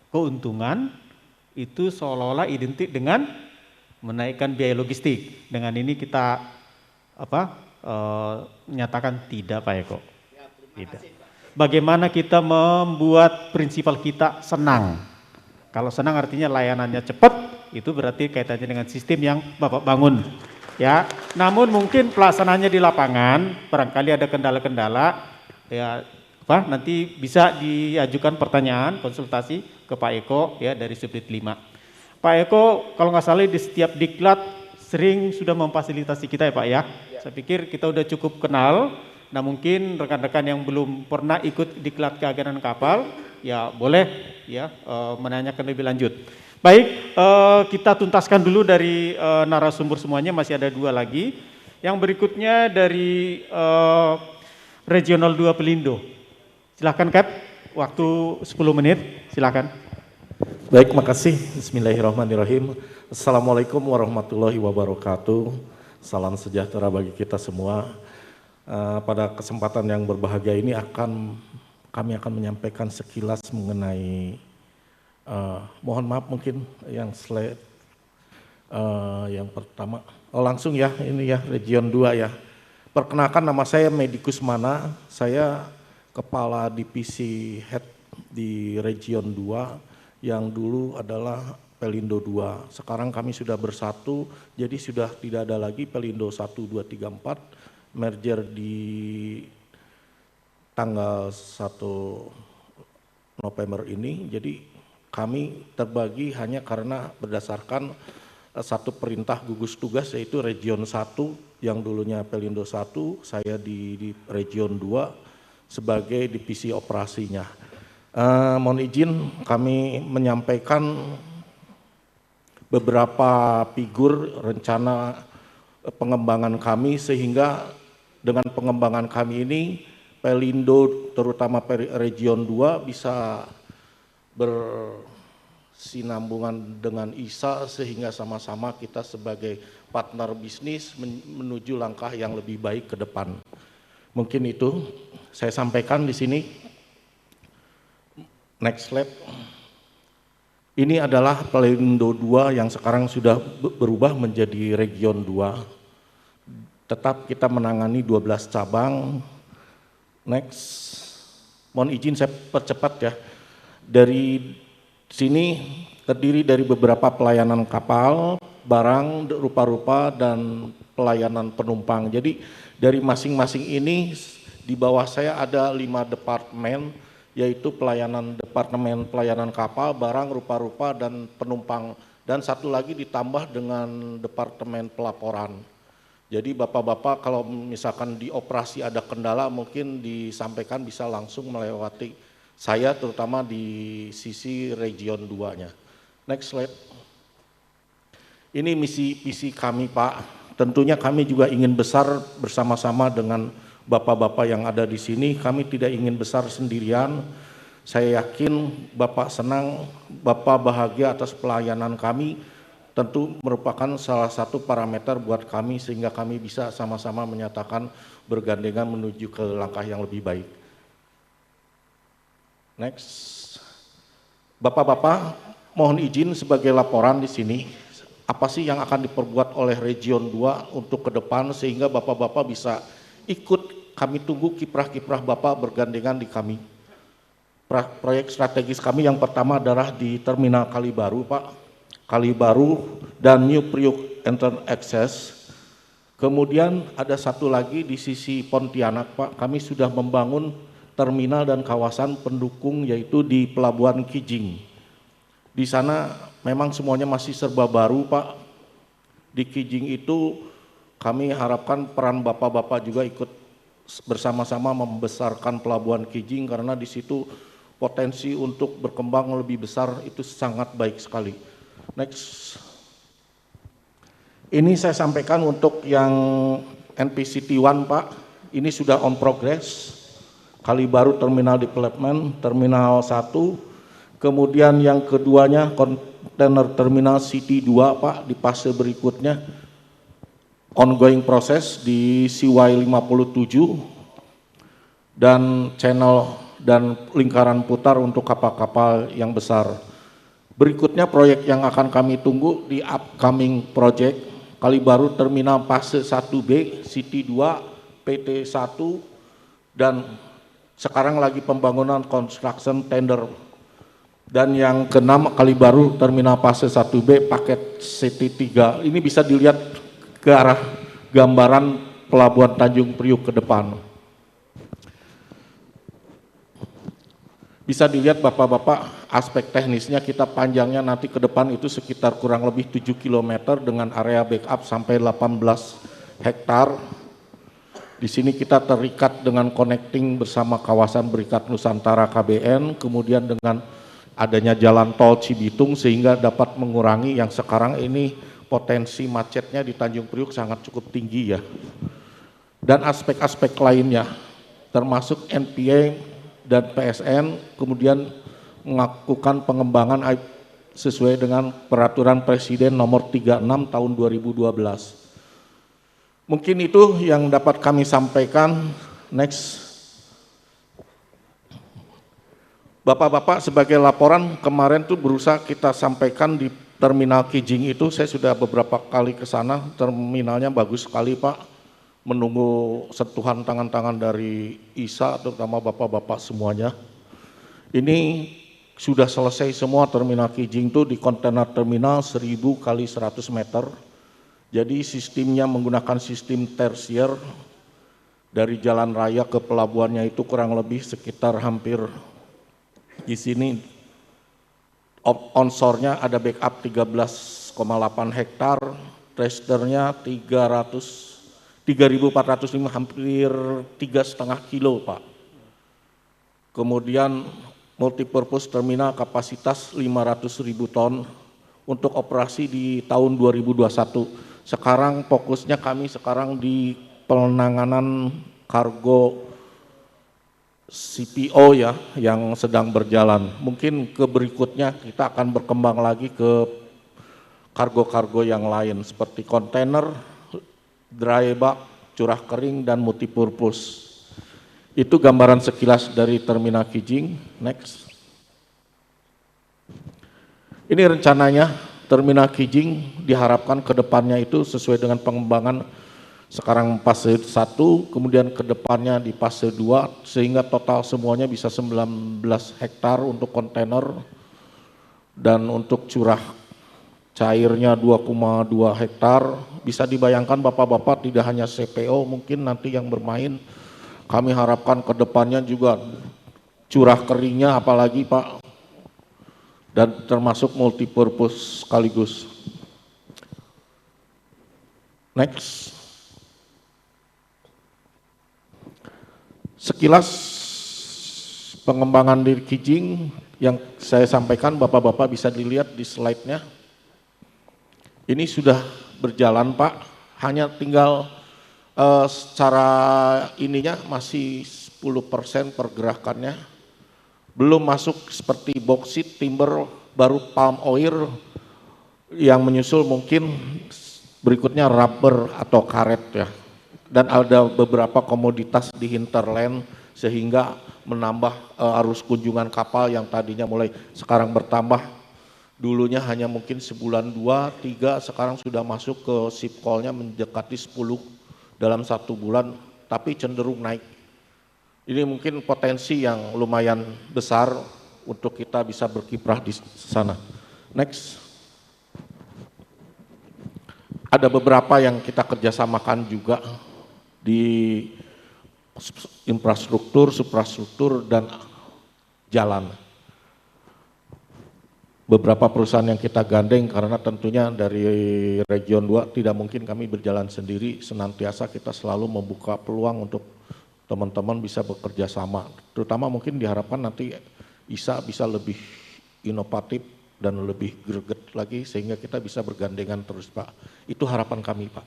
keuntungan itu seolah-olah identik dengan menaikkan biaya logistik. Dengan ini kita menyatakan tidak Pak Eko. Tidak. Bagaimana kita membuat prinsipal kita senang. Kalau senang artinya layanannya cepat, itu berarti kaitannya dengan sistem yang Bapak bangun. Ya, namun mungkin pelaksanaannya di lapangan barangkali ada kendala-kendala, ya nanti bisa diajukan pertanyaan konsultasi ke Pak Eko ya dari Subdit 5. Pak Eko kalau nggak salah di setiap diklat sering sudah memfasilitasi kita ya Pak ya. Saya pikir kita udah cukup kenal. Nah mungkin rekan-rekan yang belum pernah ikut diklat keagenan kapal ya boleh ya menanyakan lebih lanjut. Baik, kita tuntaskan dulu dari narasumber semuanya, masih ada 2 lagi. Yang berikutnya dari Regional 2 Pelindo. Silakan Cap, waktu 10 menit, silakan. Baik, makasih. Bismillahirrahmanirrahim. Assalamualaikum warahmatullahi wabarakatuh. Salam sejahtera bagi kita semua. Pada kesempatan yang berbahagia ini kami akan menyampaikan sekilas mengenai, mohon maaf mungkin yang slide yang pertama. Oh langsung ya, ini ya Region 2 ya. Perkenalkan, nama saya Medi Kusmana, saya Kepala Divisi Head di Region 2 yang dulu adalah Pelindo 2. Sekarang kami sudah bersatu, jadi sudah tidak ada lagi Pelindo 1, 2, 3, 4, merger di tanggal 1 November ini. Jadi kami terbagi hanya karena berdasarkan satu perintah gugus tugas, yaitu Region 1 yang dulunya Pelindo 1, saya di Region 2 sebagai divisi operasinya. Mohon izin kami menyampaikan beberapa figur rencana pengembangan kami, sehingga dengan pengembangan kami ini Pelindo terutama Region 2 bisa bersinambungan dengan ISA, sehingga sama-sama kita sebagai partner bisnis menuju langkah yang lebih baik ke depan. Mungkin itu saya sampaikan di sini. Next slide. Ini adalah Pelindo 2 yang sekarang sudah berubah menjadi Region 2. Tetap kita menangani 12 cabang. Next. Mohon izin saya percepat ya. Dari sini terdiri dari beberapa pelayanan kapal, barang rupa-rupa, dan pelayanan penumpang. Jadi dari masing-masing ini di bawah saya ada 5 departemen, yaitu departemen pelayanan kapal, barang rupa-rupa, dan penumpang. Dan satu lagi ditambah dengan departemen pelaporan. Jadi bapak-bapak kalau misalkan di operasi ada kendala mungkin disampaikan bisa langsung melewati saya, terutama di sisi Region 2-nya. Next slide. Ini misi kami Pak. Tentunya kami juga ingin besar bersama-sama dengan bapak-bapak yang ada di sini. Kami tidak ingin besar sendirian. Saya yakin Bapak senang, Bapak bahagia atas pelayanan kami. Tentu merupakan salah satu parameter buat kami sehingga kami bisa sama-sama menyatakan bergandengan menuju ke langkah yang lebih baik. Next. Bapak-bapak, mohon izin sebagai laporan di sini, apa sih yang akan diperbuat oleh Region 2 untuk ke depan sehingga bapak-bapak bisa ikut kami tunggu kiprah-kiprah Bapak bergandengan di kami. Proyek strategis kami yang pertama adalah di Terminal Kalibaru Pak, Kalibaru dan New Priok Entrance Access. Kemudian ada satu lagi di sisi Pontianak Pak, kami sudah membangun terminal dan kawasan pendukung yaitu di Pelabuhan Kijing. Di sana memang semuanya masih serba baru Pak. Di Kijing itu kami harapkan peran bapak-bapak juga ikut bersama-sama membesarkan Pelabuhan Kijing karena di situ potensi untuk berkembang lebih besar itu sangat baik sekali. Next. Ini saya sampaikan untuk yang NPCT 1 Pak, ini sudah on progress. Kalibaru Terminal Development, Terminal 1, kemudian yang keduanya Container Terminal City 2 Pak, di fase berikutnya ongoing proses di CY57 dan channel dan lingkaran putar untuk kapal-kapal yang besar. Berikutnya proyek yang akan kami tunggu di upcoming project Kalibaru Terminal fase 1B, City 2, PT 1, dan sekarang lagi pembangunan construction tender. Dan yang keenam Kalibaru Terminal fase 1B paket City 3. Ini bisa dilihat ke arah gambaran Pelabuhan Tanjung Priok ke depan. Bisa dilihat bapak-bapak aspek teknisnya, kita panjangnya nanti ke depan itu sekitar kurang lebih 7 km dengan area backup sampai 18 hektar. Di sini kita terikat dengan connecting bersama kawasan Berikat Nusantara KBN, kemudian dengan adanya jalan tol Cibitung sehingga dapat mengurangi yang sekarang ini potensi macetnya di Tanjung Priuk sangat cukup tinggi ya. Dan aspek-aspek lainnya termasuk NPA dan PSN kemudian melakukan pengembangan sesuai dengan peraturan Presiden nomor 36 tahun 2012. Mungkin itu yang dapat kami sampaikan. Next. Bapak-bapak, sebagai laporan kemarin tuh berusaha kita sampaikan di Terminal Kijing itu, saya sudah beberapa kali ke sana, terminalnya bagus sekali Pak, menunggu sentuhan tangan-tangan dari ISA, terutama bapak-bapak semuanya. Ini sudah selesai semua Terminal Kijing itu di kontainer terminal 1000 kali 100 meter, jadi sistemnya menggunakan sistem tersier, dari jalan raya ke pelabuhannya itu kurang lebih sekitar hampir di sini onshore-nya ada backup 13,8 hektar, trasternya 3.405 hampir 3,5 kilo Pak. Kemudian multipurpose terminal kapasitas 500.000 ton untuk operasi di tahun 2021. Sekarang fokusnya kami sekarang di penanganan kargo CPO ya yang sedang berjalan. Mungkin ke berikutnya kita akan berkembang lagi ke kargo-kargo yang lain seperti kontainer, dry bulk, curah kering dan multipurpose. Itu gambaran sekilas dari Terminal Kijing. Next. Ini rencananya Terminal Kijing diharapkan ke depannya itu sesuai dengan pengembangan sekarang fase 1, kemudian ke depannya di fase 2, sehingga total semuanya bisa 19 hektar untuk kontainer, dan untuk curah cairnya 2,2 hektar. Bisa dibayangkan Bapak-Bapak tidak hanya CPO mungkin nanti yang bermain, kami harapkan ke depannya juga curah keringnya apalagi Pak, dan termasuk multipurpose sekaligus. Next. Sekilas pengembangan di Kijing yang saya sampaikan, Bapak-Bapak bisa dilihat di slide-nya. Ini sudah berjalan Pak, hanya tinggal secara ininya masih 10% pergerakannya. Belum masuk seperti boksit, timber, baru palm oil, yang menyusul mungkin berikutnya rubber atau karet ya. Dan ada beberapa komoditas di hinterland sehingga menambah arus kunjungan kapal yang tadinya mulai sekarang bertambah, dulunya hanya mungkin sebulan 2, 3, sekarang sudah masuk ke ship call-nya mendekati 10 dalam 1 bulan, tapi cenderung naik. Ini mungkin potensi yang lumayan besar untuk kita bisa berkiprah di sana. Next. Ada beberapa yang kita kerjasamakan juga di infrastruktur, suprastruktur, dan jalan. Beberapa perusahaan yang kita gandeng karena tentunya dari Region 2 tidak mungkin kami berjalan sendiri, senantiasa kita selalu membuka peluang untuk teman-teman bisa bekerja sama. Terutama mungkin diharapkan nanti ISA bisa lebih inovatif dan lebih greget lagi sehingga kita bisa bergandengan terus Pak. Itu harapan kami Pak.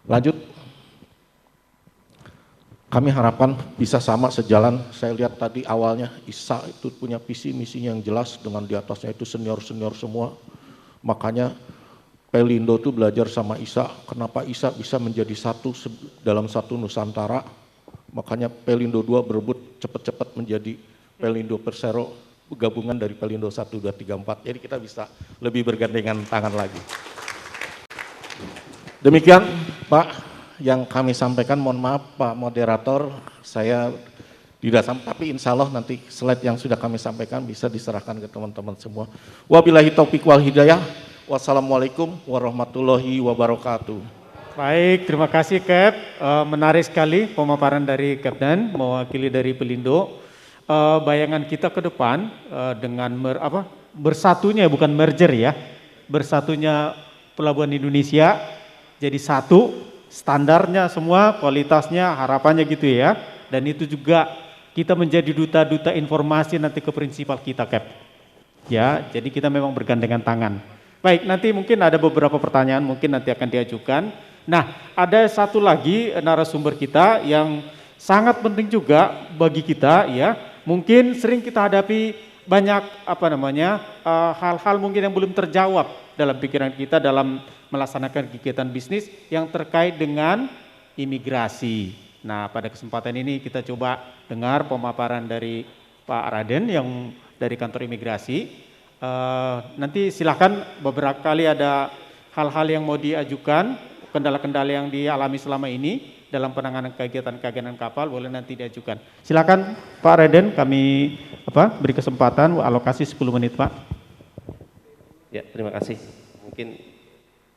Lanjut. Kami harapkan bisa sama sejalan, saya lihat tadi awalnya ISA itu punya visi misinya yang jelas dengan di atasnya itu senior-senior semua. Makanya Pelindo itu belajar sama ISA, kenapa ISA bisa menjadi satu dalam satu Nusantara. Makanya Pelindo 2 berebut cepat-cepat menjadi Pelindo Persero, gabungan dari Pelindo 1, 2, 3, 4. Jadi kita bisa lebih bergandengan tangan lagi. Demikian Pak yang kami sampaikan, mohon maaf Pak Moderator, saya tidak sampai, tapi insya Allah nanti slide yang sudah kami sampaikan bisa diserahkan ke teman-teman semua. Wabillahi taufiq wal hidayah, wassalamualaikum warahmatullahi wabarakatuh. Baik, terima kasih Cap, menarik sekali pemaparan dari Kapten, mewakili dari Pelindo. Bayangan kita ke depan dengan bersatunya, bukan merger ya, bersatunya Pelabuhan Indonesia jadi satu, standarnya semua, kualitasnya, harapannya gitu ya. Dan itu juga kita menjadi duta-duta informasi nanti ke prinsipal kita Cap. Ya, jadi kita memang bergandengan tangan. Baik, nanti mungkin ada beberapa pertanyaan mungkin nanti akan diajukan. Nah, ada satu lagi narasumber kita yang sangat penting juga bagi kita ya. Mungkin sering kita hadapi banyak hal-hal mungkin yang belum terjawab dalam pikiran kita dalam melaksanakan kegiatan bisnis yang terkait dengan imigrasi. Nah, pada kesempatan ini kita coba dengar pemaparan dari Pak Raden yang dari kantor imigrasi. Nanti silahkan, beberapa kali ada hal-hal yang mau diajukan, kendala-kendala yang dialami selama ini dalam penanganan kegiatan kapal, boleh nanti diajukan. Silakan Pak Raden, kami beri kesempatan, alokasi 10 menit Pak. Ya, terima kasih. Mungkin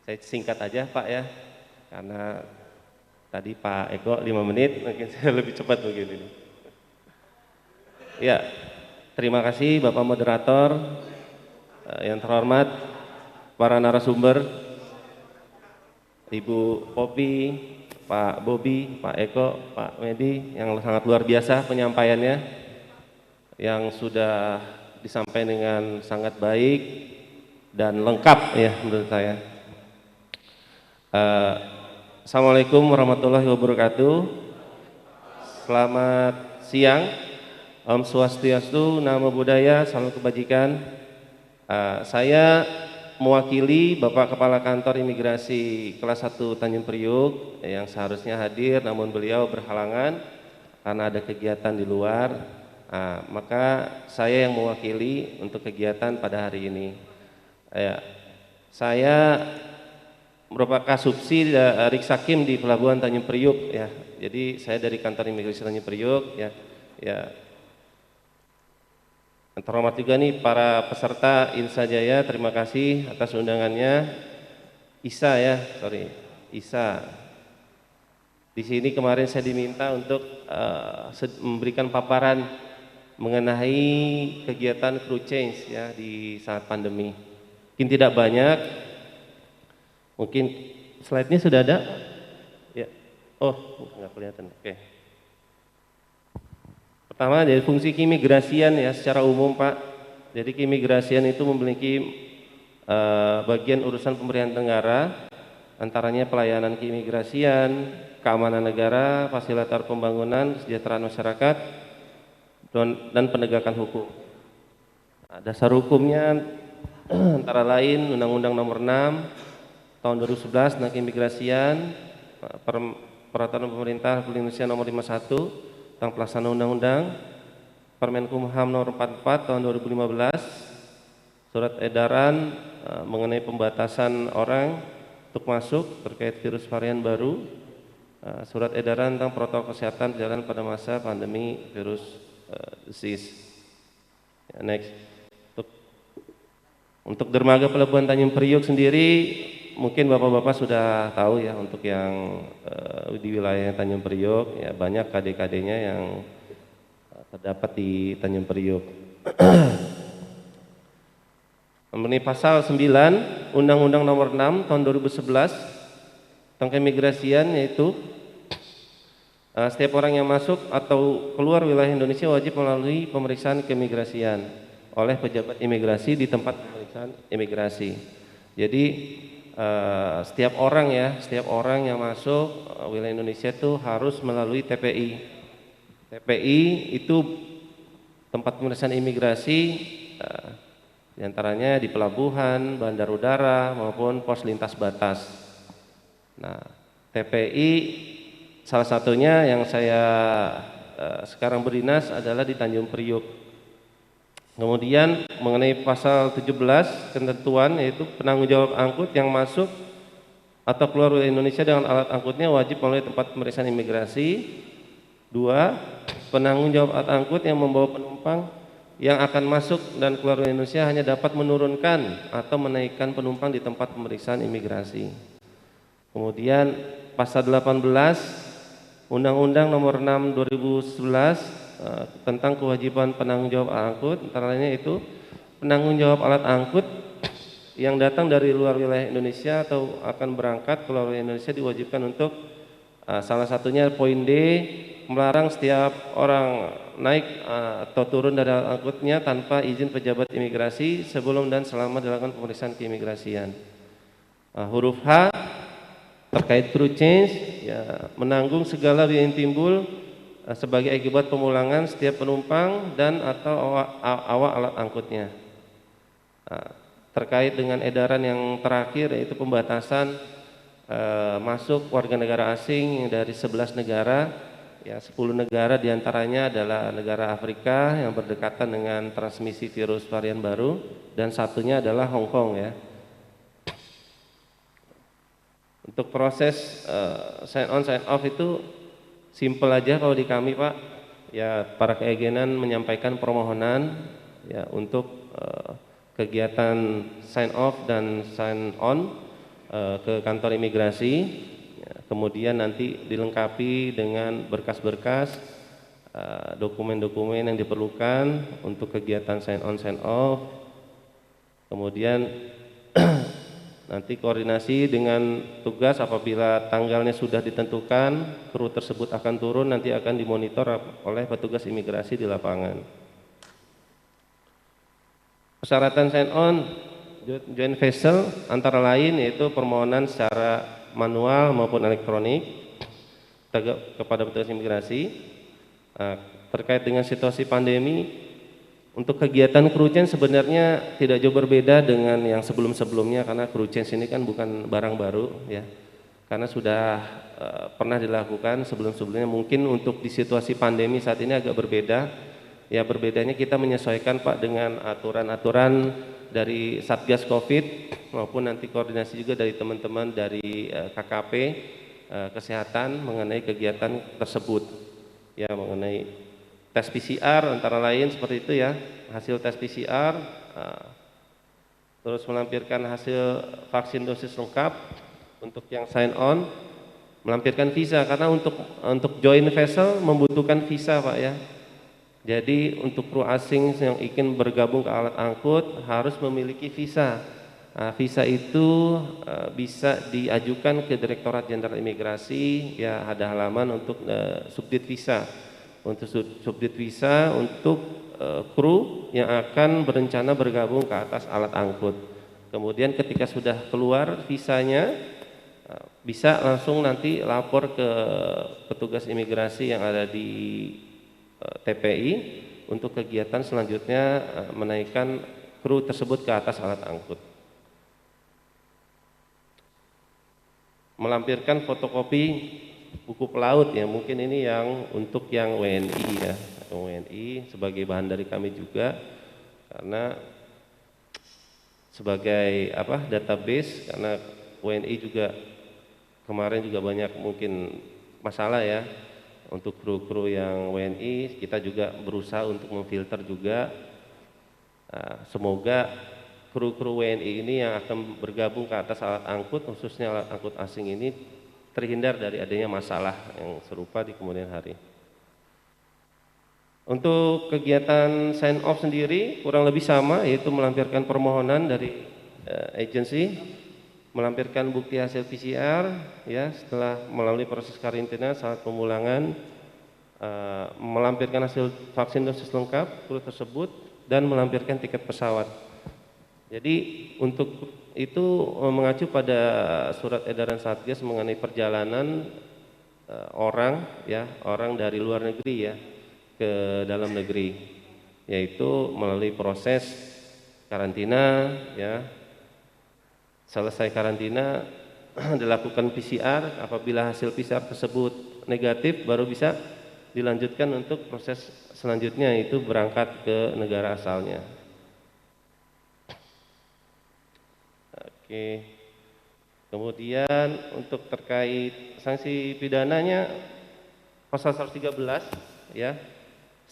saya singkat aja Pak ya, karena tadi Pak Eko 5 menit, mungkin saya lebih cepat mungkin ini. Ya, terima kasih Bapak Moderator, yang terhormat, para narasumber, Ibu Popi, Pak Bobi, Pak Eko, Pak Medi, yang sangat luar biasa penyampaiannya, yang sudah disampaikan dengan sangat baik dan lengkap ya menurut saya. Assalamualaikum warahmatullahi wabarakatuh. Selamat siang. Om Swastiastu, Namo Buddhaya, salam kebajikan. Saya mewakili Bapak Kepala Kantor Imigrasi Kelas 1 Tanjung Priuk yang seharusnya hadir, namun beliau berhalangan karena ada kegiatan di luar. Maka saya yang mewakili untuk kegiatan pada hari ini. Saya merupakan kasubsi Riksakim di Pelabuhan Tanjung Priuk ya. Jadi saya dari Kantor Imigrasi Tanjung Priuk ya. Terhormat juga nih para peserta Insa Jaya, terima kasih atas undangannya. Isa. Di sini kemarin saya diminta untuk memberikan paparan mengenai kegiatan crew change ya di saat pandemi. Mungkin tidak banyak, mungkin slide-nya sudah ada. Ya, oh nggak kelihatan. Oke. Pertama dari fungsi keimigrasian ya secara umum Pak. Jadi keimigrasian itu memiliki bagian urusan pemberian negara, antaranya pelayanan keimigrasian, keamanan negara, fasilitator pembangunan, kesejahteraan masyarakat, dan penegakan hukum. Dasar hukumnya antara lain Undang-Undang Nomor 6 Tahun 2011 tentang keimigrasian, Peraturan Pemerintah Republik Indonesia Nomor 51 tentang pelaksanaan undang-undang, Permenkumham Nomor 44 Tahun 2015, Surat Edaran mengenai pembatasan orang untuk masuk terkait virus varian baru, Surat Edaran tentang protokol kesehatan perjalanan pada masa pandemi virus disease. Ya, next. Untuk dermaga Pelabuhan Tanjung Priuk sendiri, mungkin bapak-bapak sudah tahu ya, untuk yang di wilayah Tanjung Priuk ya banyak KD-KD-nya yang terdapat di Tanjung Priuk. Mengenai pasal 9 Undang-Undang Nomor 6 Tahun 2011 tentang keimigrasian, yaitu setiap orang yang masuk atau keluar wilayah Indonesia wajib melalui pemeriksaan keimigrasian oleh pejabat imigrasi di tempat pemeriksaan imigrasi. Jadi setiap orang yang masuk wilayah Indonesia itu harus melalui TPI. TPI itu tempat pemeriksaan imigrasi, diantaranya di pelabuhan, bandar udara maupun pos lintas batas. Nah, TPI salah satunya yang saya sekarang berdinas adalah di Tanjung Priuk. Kemudian mengenai pasal 17 ketentuan, yaitu penanggung jawab angkut yang masuk atau keluar dari Indonesia dengan alat angkutnya wajib melalui tempat pemeriksaan imigrasi. 2. Penanggung jawab alat angkut yang membawa penumpang yang akan masuk dan keluar dari Indonesia hanya dapat menurunkan atau menaikkan penumpang di tempat pemeriksaan imigrasi. Kemudian pasal 18 Undang-Undang Nomor 6 2011 tentang kewajiban penanggung jawab alat angkut, antara lainnya itu penanggung jawab alat angkut yang datang dari luar wilayah Indonesia atau akan berangkat keluar wilayah Indonesia diwajibkan untuk salah satunya poin D, melarang setiap orang naik atau turun dari alat angkutnya tanpa izin pejabat imigrasi sebelum dan selama dilakukan pemeriksaan keimigrasian. Huruf H terkait crew change, ya, menanggung segala biaya yang timbul sebagai akibat pemulangan setiap penumpang dan atau awak alat angkutnya. Terkait dengan edaran yang terakhir, yaitu pembatasan masuk warga negara asing dari 11 negara, ya 10 negara diantaranya adalah negara Afrika yang berdekatan dengan transmisi virus varian baru, dan satunya adalah Hong Kong, ya. Untuk proses sign on sign off itu simple aja kalau di kami, Pak. Ya, para keagenan menyampaikan permohonan ya untuk kegiatan sign off dan sign on ke kantor imigrasi. Ya, kemudian nanti dilengkapi dengan berkas-berkas, dokumen-dokumen yang diperlukan untuk kegiatan sign on sign off. Kemudian nanti koordinasi dengan tugas apabila tanggalnya sudah ditentukan, kru tersebut akan turun, nanti akan dimonitor oleh petugas imigrasi di lapangan. Persyaratan sign on joint vessel antara lain yaitu permohonan secara manual maupun elektronik kepada petugas imigrasi. Terkait dengan situasi pandemi, untuk kegiatan crew change sebenarnya tidak jauh berbeda dengan yang sebelum-sebelumnya, karena crew change ini kan bukan barang baru, ya. Karena sudah pernah dilakukan sebelum-sebelumnya. Mungkin untuk di situasi pandemi saat ini agak berbeda. Ya, berbedanya kita menyesuaikan, Pak, dengan aturan-aturan dari Satgas Covid maupun nanti koordinasi juga dari teman-teman dari KKP Kesehatan mengenai kegiatan tersebut. Ya, mengenai tes PCR antara lain seperti itu, ya, hasil tes PCR, terus melampirkan hasil vaksin dosis lengkap untuk yang sign on, melampirkan visa, karena untuk join vessel membutuhkan visa, Pak, ya. Jadi untuk kru asing yang ingin bergabung ke alat angkut harus memiliki visa. Visa itu bisa diajukan ke Direktorat Jenderal Imigrasi, ya, ada halaman untuk subdit visa. Untuk subdit visa untuk kru yang akan berencana bergabung ke atas alat angkut. Kemudian ketika sudah keluar visanya, bisa langsung nanti lapor ke petugas imigrasi yang ada di TPI untuk kegiatan selanjutnya menaikkan kru tersebut ke atas alat angkut. Melampirkan fotokopi buku pelaut, ya, mungkin ini yang untuk yang WNI, ya, WNI sebagai bahan dari kami juga, karena sebagai database, karena WNI juga kemarin juga banyak mungkin masalah, ya, untuk kru-kru yang WNI. Kita juga berusaha untuk memfilter juga. Semoga kru-kru WNI ini yang akan bergabung ke atas alat angkut, khususnya alat angkut asing ini, terhindar dari adanya masalah yang serupa di kemudian hari. Untuk kegiatan sign off sendiri kurang lebih sama, yaitu melampirkan permohonan dari agensi, melampirkan bukti hasil PCR, ya, setelah melalui proses karantina saat pemulangan, melampirkan hasil vaksin dosis lengkap kru tersebut, dan melampirkan tiket pesawat. Jadi untuk itu mengacu pada surat edaran Satgas mengenai perjalanan orang dari luar negeri, ya, ke dalam negeri, yaitu melalui proses karantina, ya. Selesai karantina dilakukan PCR, apabila hasil PCR tersebut negatif baru bisa dilanjutkan untuk proses selanjutnya, yaitu berangkat ke negara asalnya. Oke. Kemudian untuk terkait sanksi pidananya pasal 113, ya.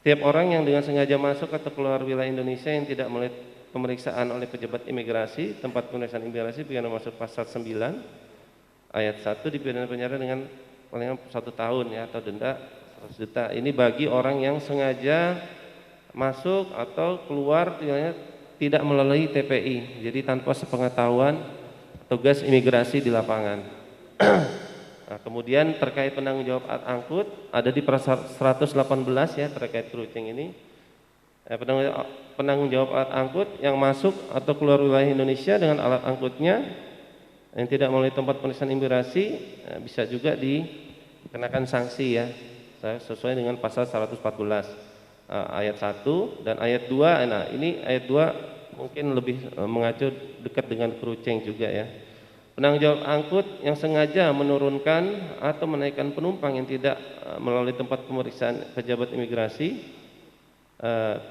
Setiap orang yang dengan sengaja masuk atau keluar wilayah Indonesia yang tidak melalui pemeriksaan oleh pejabat imigrasi, tempat pemeriksaan imigrasi pidana masuk pasal 9 ayat 1 dipidana penjara dengan paling 1 tahun, ya, atau denda 100 juta. Ini bagi orang yang sengaja masuk atau keluar tidak melalui TPI, jadi tanpa sepengetahuan tugas imigrasi di lapangan. Nah, kemudian terkait penanggung jawab angkut ada di pasal 118 ya terkait cruising ini. Penanggung jawab alat angkut yang masuk atau keluar wilayah Indonesia dengan alat angkutnya yang tidak melalui tempat pemeriksaan imigrasi bisa juga dikenakan sanksi ya sesuai dengan pasal 114 ayat 1 dan ayat 2. Nah, ini ayat 2 mungkin lebih mengacu dekat dengan cruising juga ya. Penanggung jawab angkut yang sengaja menurunkan atau menaikkan penumpang yang tidak melalui tempat pemeriksaan pejabat imigrasi,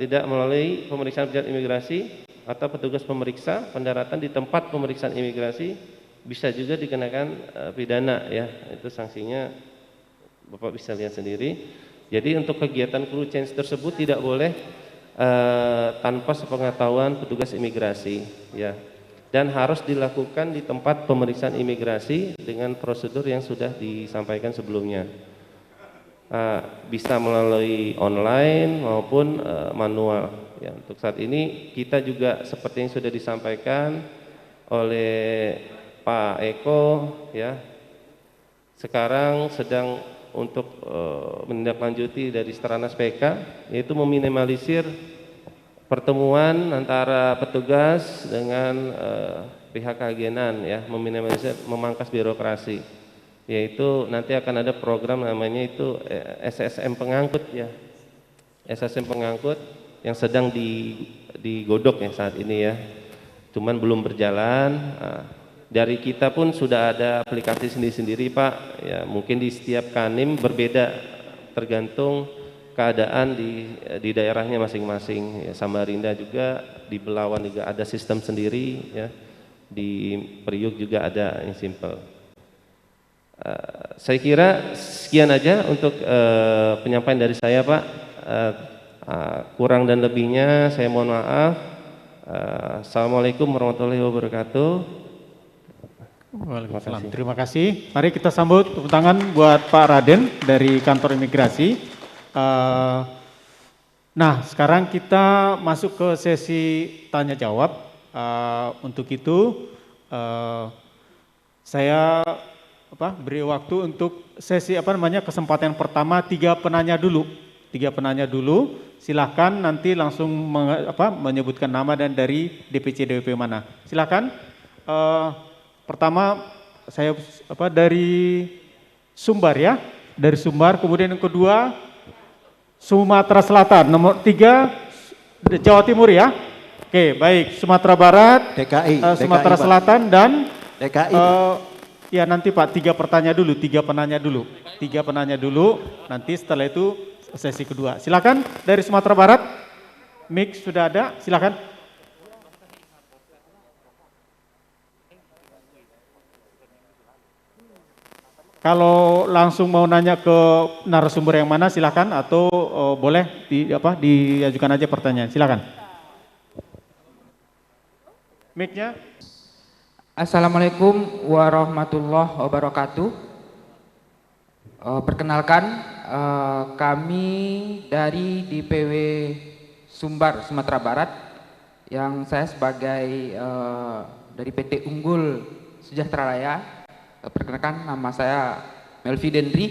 tidak melalui pemeriksaan pejabat imigrasi atau petugas pemeriksa pendaratan di tempat pemeriksaan imigrasi bisa juga dikenakan pidana ya. Itu sanksinya Bapak bisa lihat sendiri. Jadi untuk kegiatan crew change tersebut tidak boleh tanpa sepengetahuan petugas imigrasi ya. Dan harus dilakukan di tempat pemeriksaan imigrasi dengan prosedur yang sudah disampaikan sebelumnya. Bisa melalui online maupun manual. Ya, untuk saat ini kita juga seperti yang sudah disampaikan oleh Pak Eko, ya, sekarang sedang untuk menindaklanjuti dari Stranas PK, yaitu meminimalisir pertemuan antara petugas dengan pihak keagenan ya, meminimalisir, memangkas birokrasi, yaitu nanti akan ada program namanya itu SSM pengangkut ya, SSM pengangkut yang sedang digodok ya saat ini ya, cuman belum berjalan. Dari kita pun sudah ada aplikasi sendiri-sendiri Pak ya, mungkin di setiap Kanim berbeda tergantung keadaan di daerahnya masing-masing ya. Samarinda juga, di Belawan juga ada sistem sendiri ya, di Priuk juga ada yang simple. Saya kira sekian aja untuk penyampaian dari saya Pak. Kurang dan lebihnya saya mohon maaf. Assalamualaikum warahmatullahi wabarakatuh. Waalaikumsalam. Terima kasih. Mari kita sambut tepuk tangan buat Pak Raden dari kantor imigrasi. Nah, sekarang kita masuk ke sesi tanya jawab. Untuk itu saya beri waktu untuk sesi kesempatan pertama 3 penanya dulu. 3 penanya dulu. Silahkan nanti langsung menyebutkan nama dan dari DPC DWP mana. Silahkan. Pertama saya dari Sumbar ya. Dari Sumbar, kemudian yang kedua Sumatera Selatan, nomor 3 Jawa Timur ya. Oke, baik. Sumatera Barat, DKI, Sumatera DKI, Selatan dan DKI. Ya nanti Pak 3 penanya dulu, 3 penanya dulu. 3 penanya dulu, nanti setelah itu sesi kedua. Silakan dari Sumatera Barat. Mic sudah ada, silakan. Kalau langsung mau nanya ke narasumber yang mana silakan, atau boleh diajukan aja pertanyaan. Silakan. Mic-nya. Assalamualaikum warahmatullahi wabarakatuh. Perkenalkan, kami dari DPW Sumbar, Sumatera Barat, yang saya sebagai dari PT Unggul Sejahtera Raya. Perkenalkan, nama saya Melvi Dendri.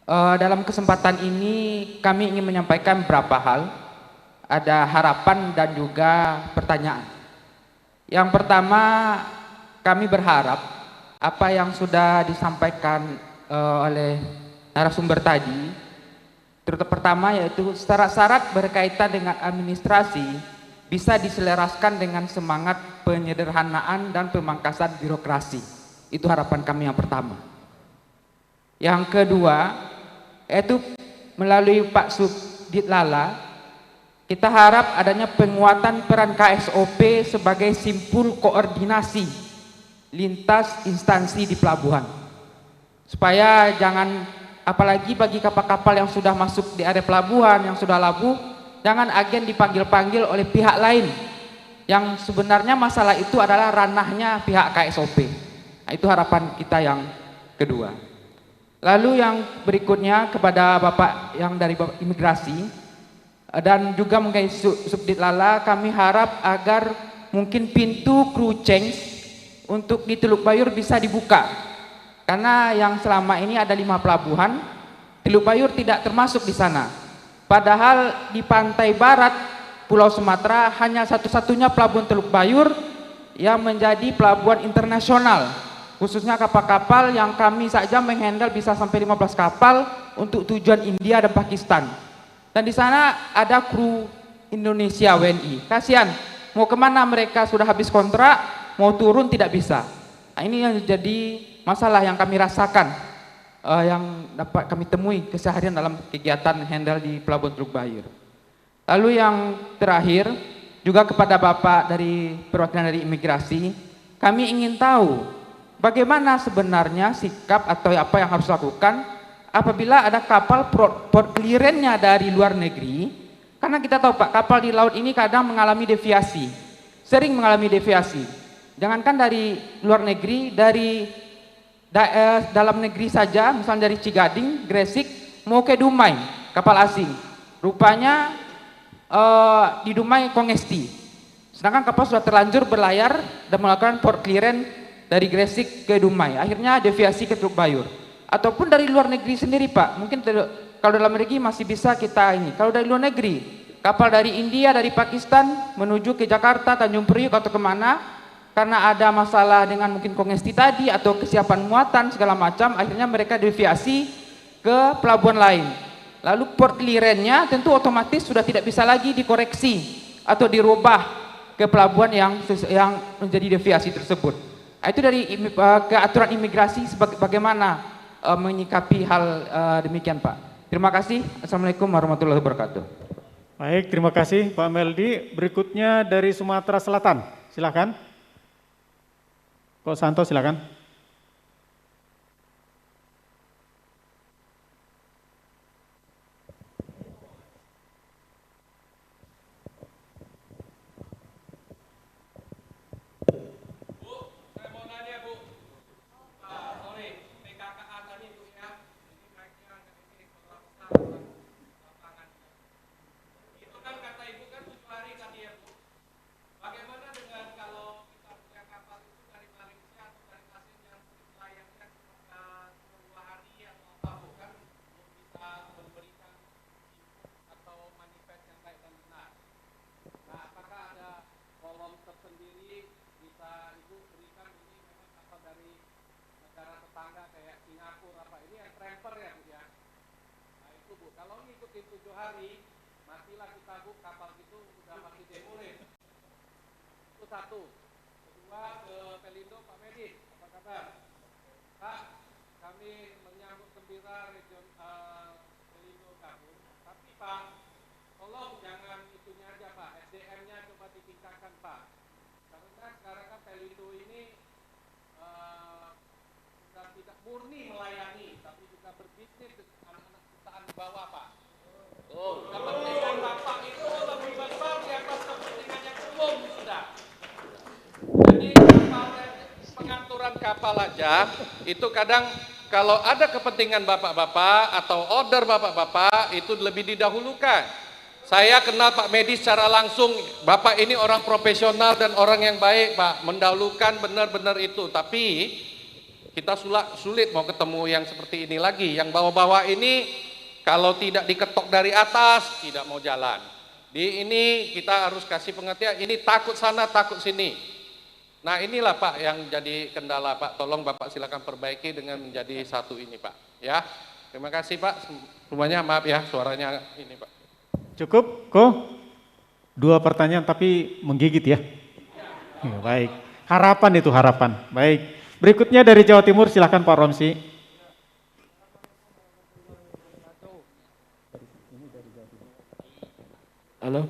Dalam kesempatan ini kami ingin menyampaikan beberapa hal. Ada harapan dan juga pertanyaan. Yang pertama, kami berharap apa yang sudah disampaikan oleh narasumber tadi, terutama pertama yaitu syarat-syarat berkaitan dengan administrasi bisa diselaraskan dengan semangat penyederhanaan dan pemangkasan birokrasi. Itu harapan kami yang pertama. Yang kedua, yaitu melalui Pak Subdit Lala, kita harap adanya penguatan peran KSOP sebagai simpul koordinasi lintas instansi di pelabuhan. Supaya jangan, apalagi bagi kapal-kapal yang sudah masuk di area pelabuhan, yang sudah labuh, jangan agen dipanggil-panggil oleh pihak lain. Yang sebenarnya masalah itu adalah ranahnya pihak KSOP. Nah, itu harapan kita yang kedua. Lalu yang berikutnya kepada Bapak yang dari Bapak Imigrasi dan juga mungkin Subdit Lala, kami harap agar mungkin pintu crew change untuk di Teluk Bayur bisa dibuka. Karena yang selama ini ada 5 pelabuhan, Teluk Bayur tidak termasuk di sana. Padahal di pantai barat Pulau Sumatera hanya satu-satunya pelabuhan Teluk Bayur yang menjadi pelabuhan internasional. Khususnya kapal-kapal yang kami saja menghandle bisa sampai 15 kapal untuk tujuan India dan Pakistan. Dan di sana ada kru Indonesia WNI. Kasihan, mau kemana mereka sudah habis kontrak, mau turun tidak bisa. Nah, ini yang jadi masalah yang kami rasakan, yang dapat kami temui keseharian dalam kegiatan handle di Pelabuhan Teluk Bayur. Lalu yang terakhir, juga kepada Bapak dari perwakilan dari imigrasi, kami ingin tahu bagaimana sebenarnya sikap atau apa yang harus dilakukan apabila ada kapal port clearance-nya dari luar negeri. Karena kita tahu Pak, kapal di laut ini kadang mengalami deviasi, sering mengalami deviasi. Jangankan dari luar negeri, dari dalam negeri saja, misalnya dari Cigading, Gresik, mau ke Dumai, kapal asing. Rupanya di Dumai kongesti. Sedangkan kapal sudah terlanjur berlayar dan melakukan port clearance dari Gresik ke Dumai. Akhirnya deviasi ke Teluk Bayur. Ataupun dari luar negeri sendiri Pak. Mungkin kalau dalam negeri masih bisa kita ini. Kalau dari luar negeri, kapal dari India, dari Pakistan menuju ke Jakarta, Tanjung Priuk atau kemana, karena ada masalah dengan mungkin kongesti tadi atau kesiapan muatan segala macam, akhirnya mereka deviasi ke pelabuhan lain. Lalu port clearance-nya tentu otomatis sudah tidak bisa lagi dikoreksi atau dirubah ke pelabuhan yang menjadi deviasi tersebut. Nah, itu dari keaturan imigrasi bagaimana menyikapi hal demikian Pak. Terima kasih. Assalamualaikum warahmatullahi wabarakatuh. Baik, terima kasih Pak Meldi. Berikutnya dari Sumatera Selatan, silakan. Kok Santo silakan. Satu, kedua ke Pelindo Pak Medi, apa kabar? Pak, kami menyambut gembira region Pelindo gabung, tapi Pak, tolong jangan itunya aja Pak, SDM-nya coba ditingkatkan Pak, karena sekarang kan Pelindo ini sudah tidak murni melayani, tapi juga berbisnis dengan anak-anak perusahaan di bawah Pak. Tuh, kepentingan Bapak itu lebih besar di atas kepentingan yang umum sudah. Jadi pengaturan kapal aja itu kadang kalau ada kepentingan bapak-bapak atau order bapak-bapak itu lebih didahulukan. Saya kenal Pak Medi secara langsung, Bapak ini orang profesional dan orang yang baik Pak, mendahulukan benar-benar itu. Tapi kita sulit mau ketemu yang seperti ini lagi, yang bawah-bawah ini kalau tidak diketok dari atas tidak mau jalan. Di ini kita harus kasih pengertian, ini takut sana takut sini. Nah inilah Pak yang jadi kendala Pak, tolong Bapak silakan perbaiki dengan menjadi satu ini Pak. Ya, terima kasih Pak. Semuanya maaf ya suaranya ini Pak. Cukup kok? 2 pertanyaan tapi menggigit ya. Ya baik, harapan itu harapan. Baik, berikutnya dari Jawa Timur silakan Pak Romsi. Halo.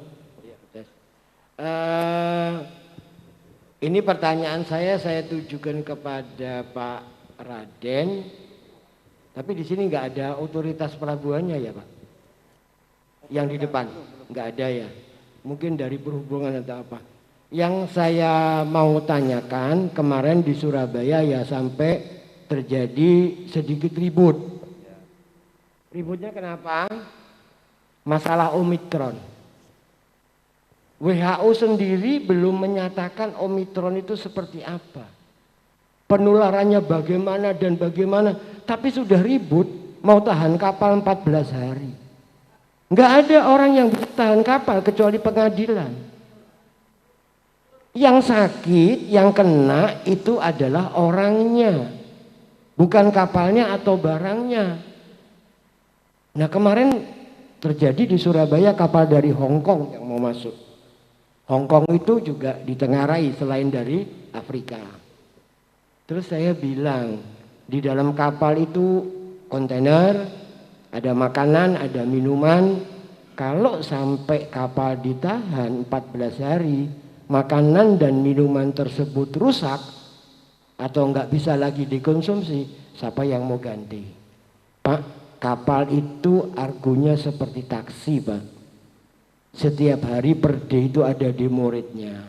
Ini pertanyaan saya tujukan kepada Pak Raden, tapi di sini nggak ada otoritas pelabuhannya ya Pak? Yang di depan nggak ada ya? Mungkin dari perhubungan atau apa? Yang saya mau tanyakan kemarin di Surabaya ya sampai terjadi sedikit ribut. Ributnya kenapa? Masalah Omikron. WHO sendiri belum menyatakan Omikron itu seperti apa. penularannya bagaimana dan bagaimana, tapi sudah ribut mau tahan kapal 14 hari. Nggak ada orang yang bisa tahan kapal kecuali pengadilan. Yang sakit, yang kena itu adalah orangnya, bukan kapalnya atau barangnya. Nah kemarin terjadi di Surabaya kapal dari Hong Kong yang mau masuk. Hong Kong itu juga ditengarai selain dari Afrika. Terus saya bilang, di dalam kapal itu kontainer, ada makanan, ada minuman. Kalau sampai kapal ditahan 14 hari, makanan dan minuman tersebut rusak atau nggak bisa lagi dikonsumsi, siapa yang mau ganti? Pak, kapal itu argonya seperti taksi, Pak. Setiap hari per day itu ada demo rate-nya.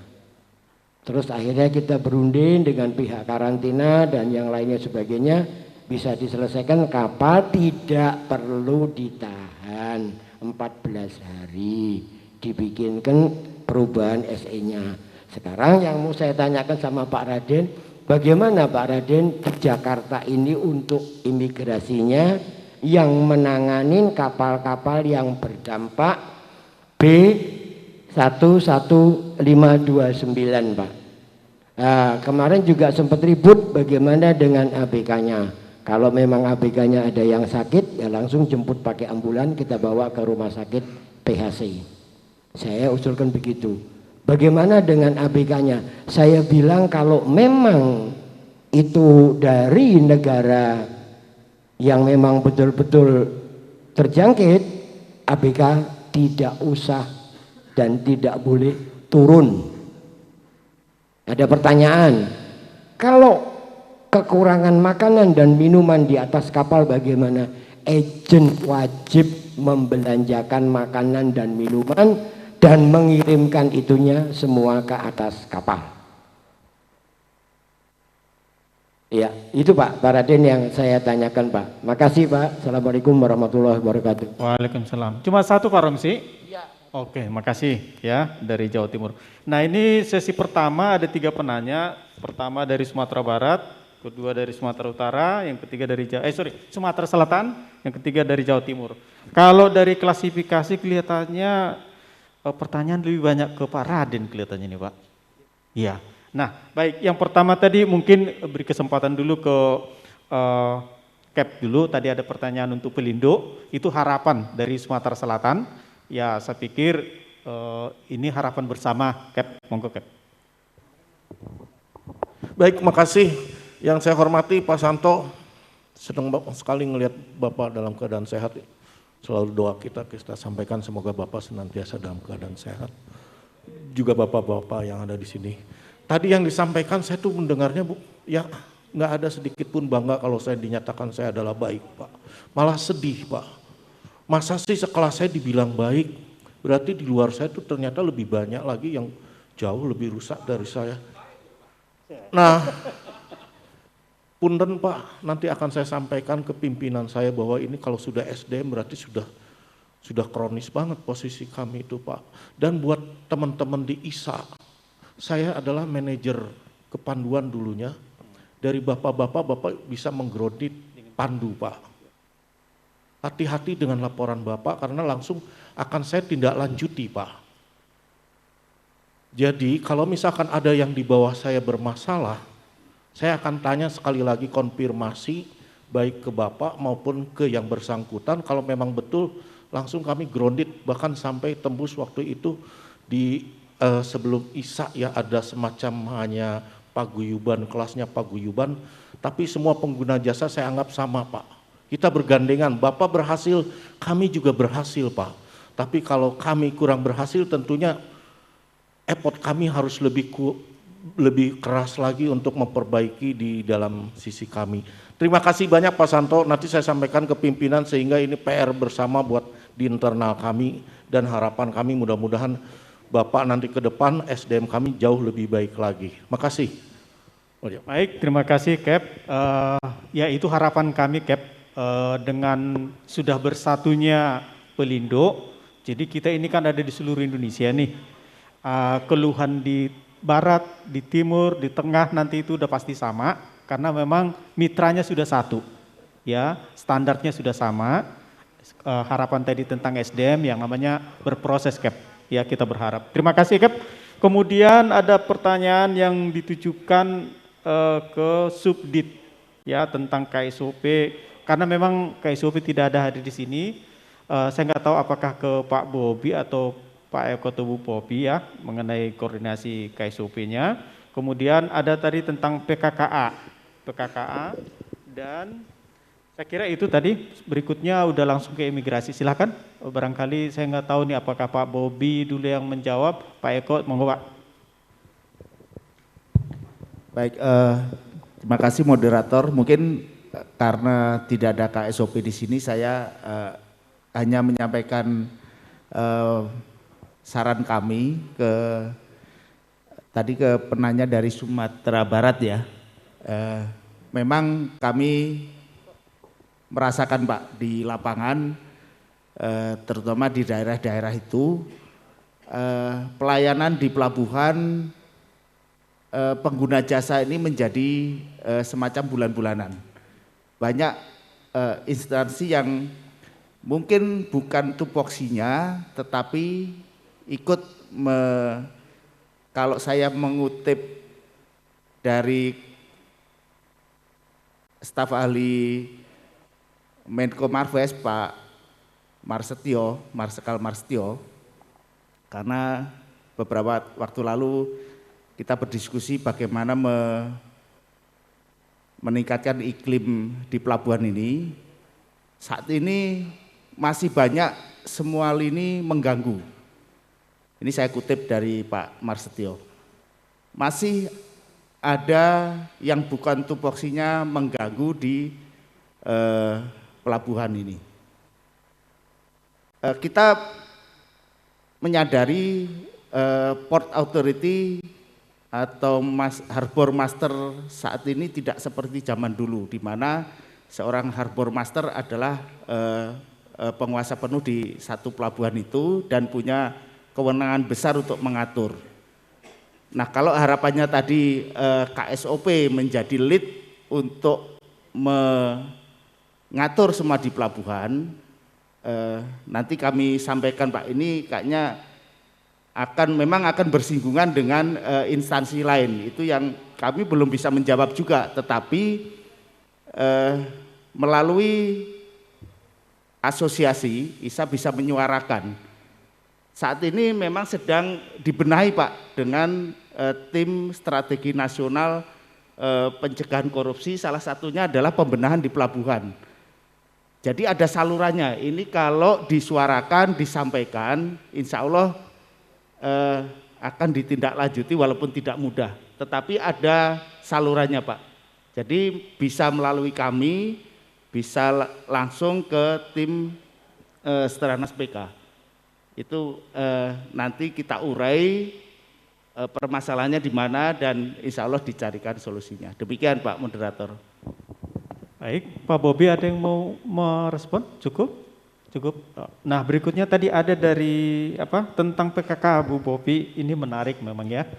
Terus akhirnya kita berunding dengan pihak karantina dan yang lainnya sebagainya, bisa diselesaikan, kapal tidak perlu ditahan 14 hari, dibikinkan perubahan SE-nya. Sekarang yang mau saya tanyakan sama Pak Raden, bagaimana Pak Raden di Jakarta ini untuk imigrasinya yang menanganin kapal-kapal yang berdampak B11529, Pak. Nah, kemarin juga sempat ribut bagaimana dengan ABK-nya. Kalau memang ABK-nya ada yang sakit, ya langsung jemput pakai ambulan, kita bawa ke rumah sakit PHC. Saya usulkan begitu. Bagaimana dengan ABK-nya? Saya bilang kalau memang itu dari negara yang memang betul-betul terjangkit, ABK tidak usah dan tidak boleh turun. Ada pertanyaan, kalau kekurangan makanan dan minuman di atas kapal bagaimana? Agen wajib membelanjakan makanan dan minuman dan mengirimkan itunya semua ke atas kapal. Ya, itu Pak Raden yang saya tanyakan, Pak. Makasih Pak. Assalamualaikum warahmatullahi wabarakatuh. Waalaikumsalam. Cuma satu Pak Romsi? Ya. Oke, makasih ya dari Jawa Timur. Nah ini sesi pertama ada 3 penanya. Pertama dari Sumatera Barat, kedua dari Sumatera Utara, yang ketiga dari Sumatera Selatan, yang ketiga dari Jawa Timur. Kalau dari klasifikasi kelihatannya pertanyaan lebih banyak ke Pak Raden kelihatannya nih Pak. Iya. Nah, baik, yang pertama tadi mungkin beri kesempatan dulu ke Cap dulu. Tadi ada pertanyaan untuk Pelindo, itu harapan dari Sumatera Selatan. Ya, saya pikir ini harapan bersama, Cap. Monggo, Cap. Baik, makasih. Yang saya hormati Pak Santo, senang sekali melihat Bapak dalam keadaan sehat. Selalu doa kita sampaikan semoga Bapak senantiasa dalam keadaan sehat. Juga Bapak-Bapak yang ada di sini. Tadi yang disampaikan saya tuh mendengarnya Bu, ya nggak ada sedikit pun bangga kalau saya dinyatakan saya adalah baik Pak. Malah sedih Pak. Masa sih sekelas saya dibilang baik, berarti di luar saya tuh ternyata lebih banyak lagi yang jauh lebih rusak dari saya. Nah, punten Pak, nanti akan saya sampaikan ke pimpinan saya bahwa ini kalau sudah SDM berarti sudah kronis banget posisi kami itu Pak. Dan buat teman-teman di ISA, saya adalah manajer kepanduan dulunya. Dari bapak bisa menggrounded pandu Pak. Hati-hati dengan laporan Bapak karena langsung akan saya tindak lanjuti Pak. Jadi kalau misalkan ada yang di bawah saya bermasalah, saya akan tanya sekali lagi konfirmasi baik ke Bapak maupun ke yang bersangkutan. Kalau memang betul langsung kami grounded, bahkan sampai tembus waktu itu di sebelum ISA ya ada semacam hanya paguyuban, kelasnya paguyuban, tapi semua pengguna jasa saya anggap sama Pak. Kita bergandengan, Bapak berhasil, kami juga berhasil Pak. Tapi kalau kami kurang berhasil tentunya effort kami harus lebih keras lagi untuk memperbaiki di dalam sisi kami. Terima kasih banyak Pak Santo, nanti saya sampaikan ke pimpinan sehingga ini PR bersama buat di internal kami dan harapan kami mudah-mudahan Bapak nanti ke depan SDM kami jauh lebih baik lagi. Makasih. Baik, terima kasih Cap. Ya itu harapan kami Cap dengan sudah bersatunya Pelindo. Jadi kita ini kan ada di seluruh Indonesia nih. Keluhan di barat, di timur, di tengah nanti itu udah pasti sama. karena memang mitranya sudah satu, ya standarnya sudah sama. Harapan tadi tentang SDM yang namanya berproses, Cap. Ya, kita berharap. Terima kasih, Cap. Kemudian ada pertanyaan yang ditujukan ke Subdit, ya, tentang KSOP. Karena memang KSOP tidak ada hadir di sini. Saya nggak tahu apakah ke Pak Bobi atau Pak Eko Tubu Popi, ya, mengenai koordinasi KSOP-nya. Kemudian ada tadi tentang PKKA, dan saya kira itu tadi. Berikutnya udah langsung ke imigrasi. Silakan. Barangkali saya nggak tahu nih apakah Pak Bobi dulu yang menjawab, Pak Eko, monggo Pak. Baik, terima kasih moderator. Mungkin karena tidak ada KSOP di sini, saya hanya menyampaikan saran kami tadi ke penanya dari Sumatera Barat, ya. Memang kami merasakan, Pak, di lapangan, terutama di daerah-daerah itu, pelayanan di pelabuhan pengguna jasa ini menjadi semacam bulan-bulanan. Banyak instansi yang mungkin bukan tupoksinya, tetapi ikut kalau saya mengutip dari staf ahli Menko Marves, Pak Marsikal Marsetio, karena beberapa waktu lalu kita berdiskusi bagaimana meningkatkan iklim di pelabuhan ini. Saat ini masih banyak semua lini mengganggu. Ini saya kutip dari Pak Marsetio. Masih ada yang bukan tupoksinya mengganggu di pelabuhan ini. Kita menyadari Port Authority atau Harbor Master saat ini tidak seperti zaman dulu, di mana seorang Harbor Master adalah penguasa penuh di satu pelabuhan itu dan punya kewenangan besar untuk mengatur. Nah, kalau harapannya tadi KSOP menjadi lead untuk mengatur semua di pelabuhan, nanti kami sampaikan, Pak, ini kayaknya memang akan bersinggungan dengan instansi lain. Itu yang kami belum bisa menjawab juga, tetapi melalui asosiasi ISA bisa menyuarakan. Saat ini memang sedang dibenahi, Pak, dengan tim strategi nasional pencegahan korupsi. Salah satunya adalah pembenahan di pelabuhan. Jadi ada salurannya. Ini kalau disuarakan, disampaikan, insya Allah akan ditindaklanjuti walaupun tidak mudah. Tetapi ada salurannya, Pak. Jadi bisa melalui kami, bisa langsung ke tim Stranas PK. Itu nanti kita urai permasalahannya di mana dan insya Allah dicarikan solusinya. Demikian, Pak Moderator. Baik, Pak Bobi ada yang mau merespon? Cukup? Nah, berikutnya tadi ada dari tentang PKK, Bu Bobi. Ini menarik memang, ya.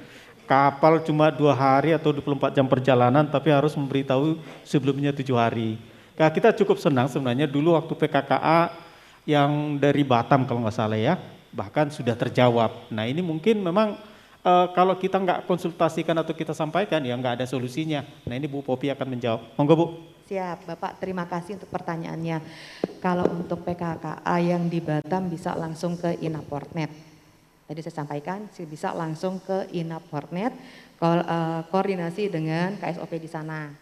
Kapal cuma 2 hari atau 24 jam perjalanan, tapi harus memberitahu sebelumnya 7 hari. Nah, kita cukup senang sebenarnya dulu waktu PKKA yang dari Batam kalau nggak salah, ya, bahkan sudah terjawab. Nah, ini mungkin memang kalau kita nggak konsultasikan atau kita sampaikan, ya nggak ada solusinya. Nah, ini Bu Popi akan menjawab. Monggo, Bu. Siap, Bapak, terima kasih untuk pertanyaannya. Kalau untuk PKKA yang di Batam bisa langsung ke Inaportnet. Tadi saya sampaikan bisa langsung ke Inaportnet, koordinasi dengan KSOP di sana.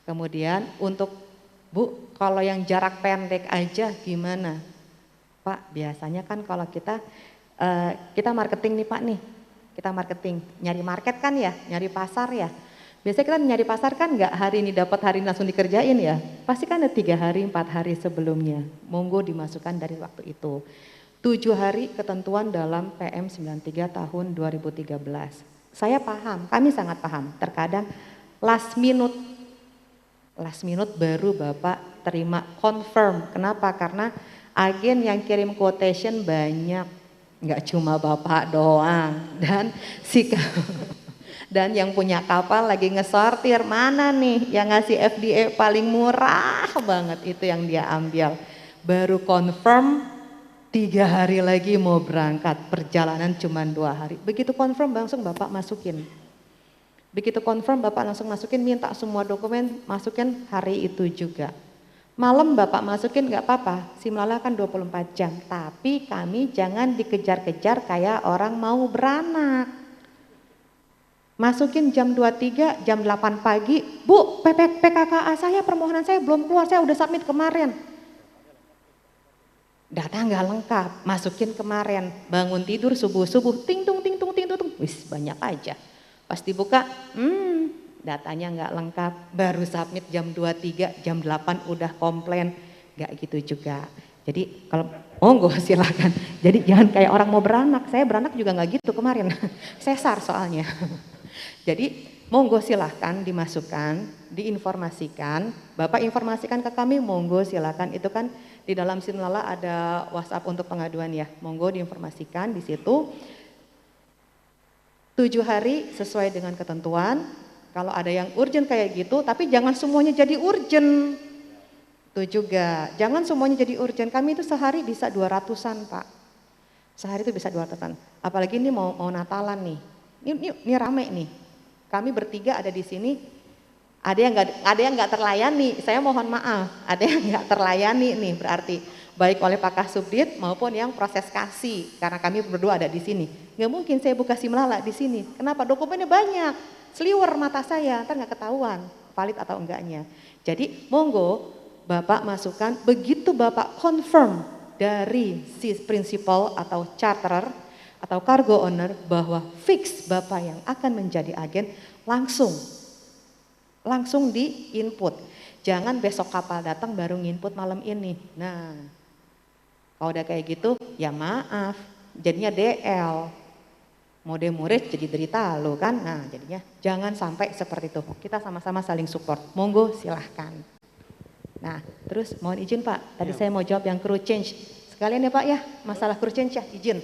Kemudian untuk Bu, kalau yang jarak pendek aja gimana? Pak, biasanya kan kalau kita marketing nih, Pak, nih. Kita marketing, nyari market kan ya, nyari pasar ya. Biasanya kita nyari pasar kan nggak hari ini dapat, hari ini langsung dikerjain ya. Pasti kan ada 3 hari, 4 hari sebelumnya. Monggo dimasukkan dari waktu itu. 7 hari ketentuan dalam PM 93 tahun 2013. Saya paham, kami sangat paham. Terkadang last minute baru Bapak terima confirm. Kenapa? Karena agen yang kirim quotation banyak. Nggak cuma Bapak doang. Dan yang punya kapal lagi ngesortir, mana nih yang ngasih FDA paling murah banget, itu yang dia ambil. Baru confirm 3 hari lagi mau berangkat, perjalanan cuma 2 hari. Begitu confirm langsung Bapak masukin. Begitu confirm Bapak langsung masukin, minta semua dokumen, masukin hari itu juga. Malam Bapak masukin nggak apa-apa, Simlala kan 24 jam. Tapi kami jangan dikejar-kejar kayak orang mau beranak. Masukin jam 23, jam 8 pagi, Bu, PKKA saya, permohonan saya belum keluar, saya udah submit kemarin. Data nggak lengkap, masukin kemarin, bangun tidur subuh-subuh, ting tung, wis banyak aja. Pas dibuka, datanya nggak lengkap, baru submit jam 23, jam 8 udah komplain, nggak gitu juga. Jadi kalau monggo silakan, jadi jangan kayak orang mau beranak, saya beranak juga nggak gitu kemarin, sesar soalnya. Jadi monggo silahkan dimasukkan, diinformasikan, Bapak informasikan ke kami, monggo silahkan. Itu kan di dalam Simlala ada WhatsApp untuk pengaduan ya, monggo diinformasikan di situ. 7 hari sesuai dengan ketentuan, kalau ada yang urgent kayak gitu, tapi jangan semuanya jadi urgent. Itu juga, jangan semuanya jadi urgent, kami itu sehari bisa 200-an Pak. Sehari itu bisa 200-an, apalagi ini mau Natalan nih, ini rame nih. Kami bertiga ada di sini, ada yang nggak terlayani. Saya mohon maaf, ada yang nggak terlayani nih berarti baik oleh Pak Kasubdit maupun yang proses kasih. Karena kami berdua ada di sini, nggak mungkin saya buka Simlala di sini. Kenapa? Dokumennya banyak, seliwer mata saya, ntar nggak ketahuan valid atau enggaknya. Jadi monggo Bapak masukkan, begitu Bapak confirm dari si prinsipal atau charterer atau cargo owner bahwa fix Bapak yang akan menjadi agen, langsung di input. Jangan besok kapal datang baru nginput malam ini. Nah, kalau udah kayak gitu ya maaf, jadinya DL. Mode murid jadi derita lo kan. Nah, jadinya jangan sampai seperti itu. Kita sama-sama saling support. Monggo silahkan. Nah, terus mohon izin Pak, tadi saya mau jawab yang crew change. Sekalian ya Pak ya, masalah crew change ya, izin.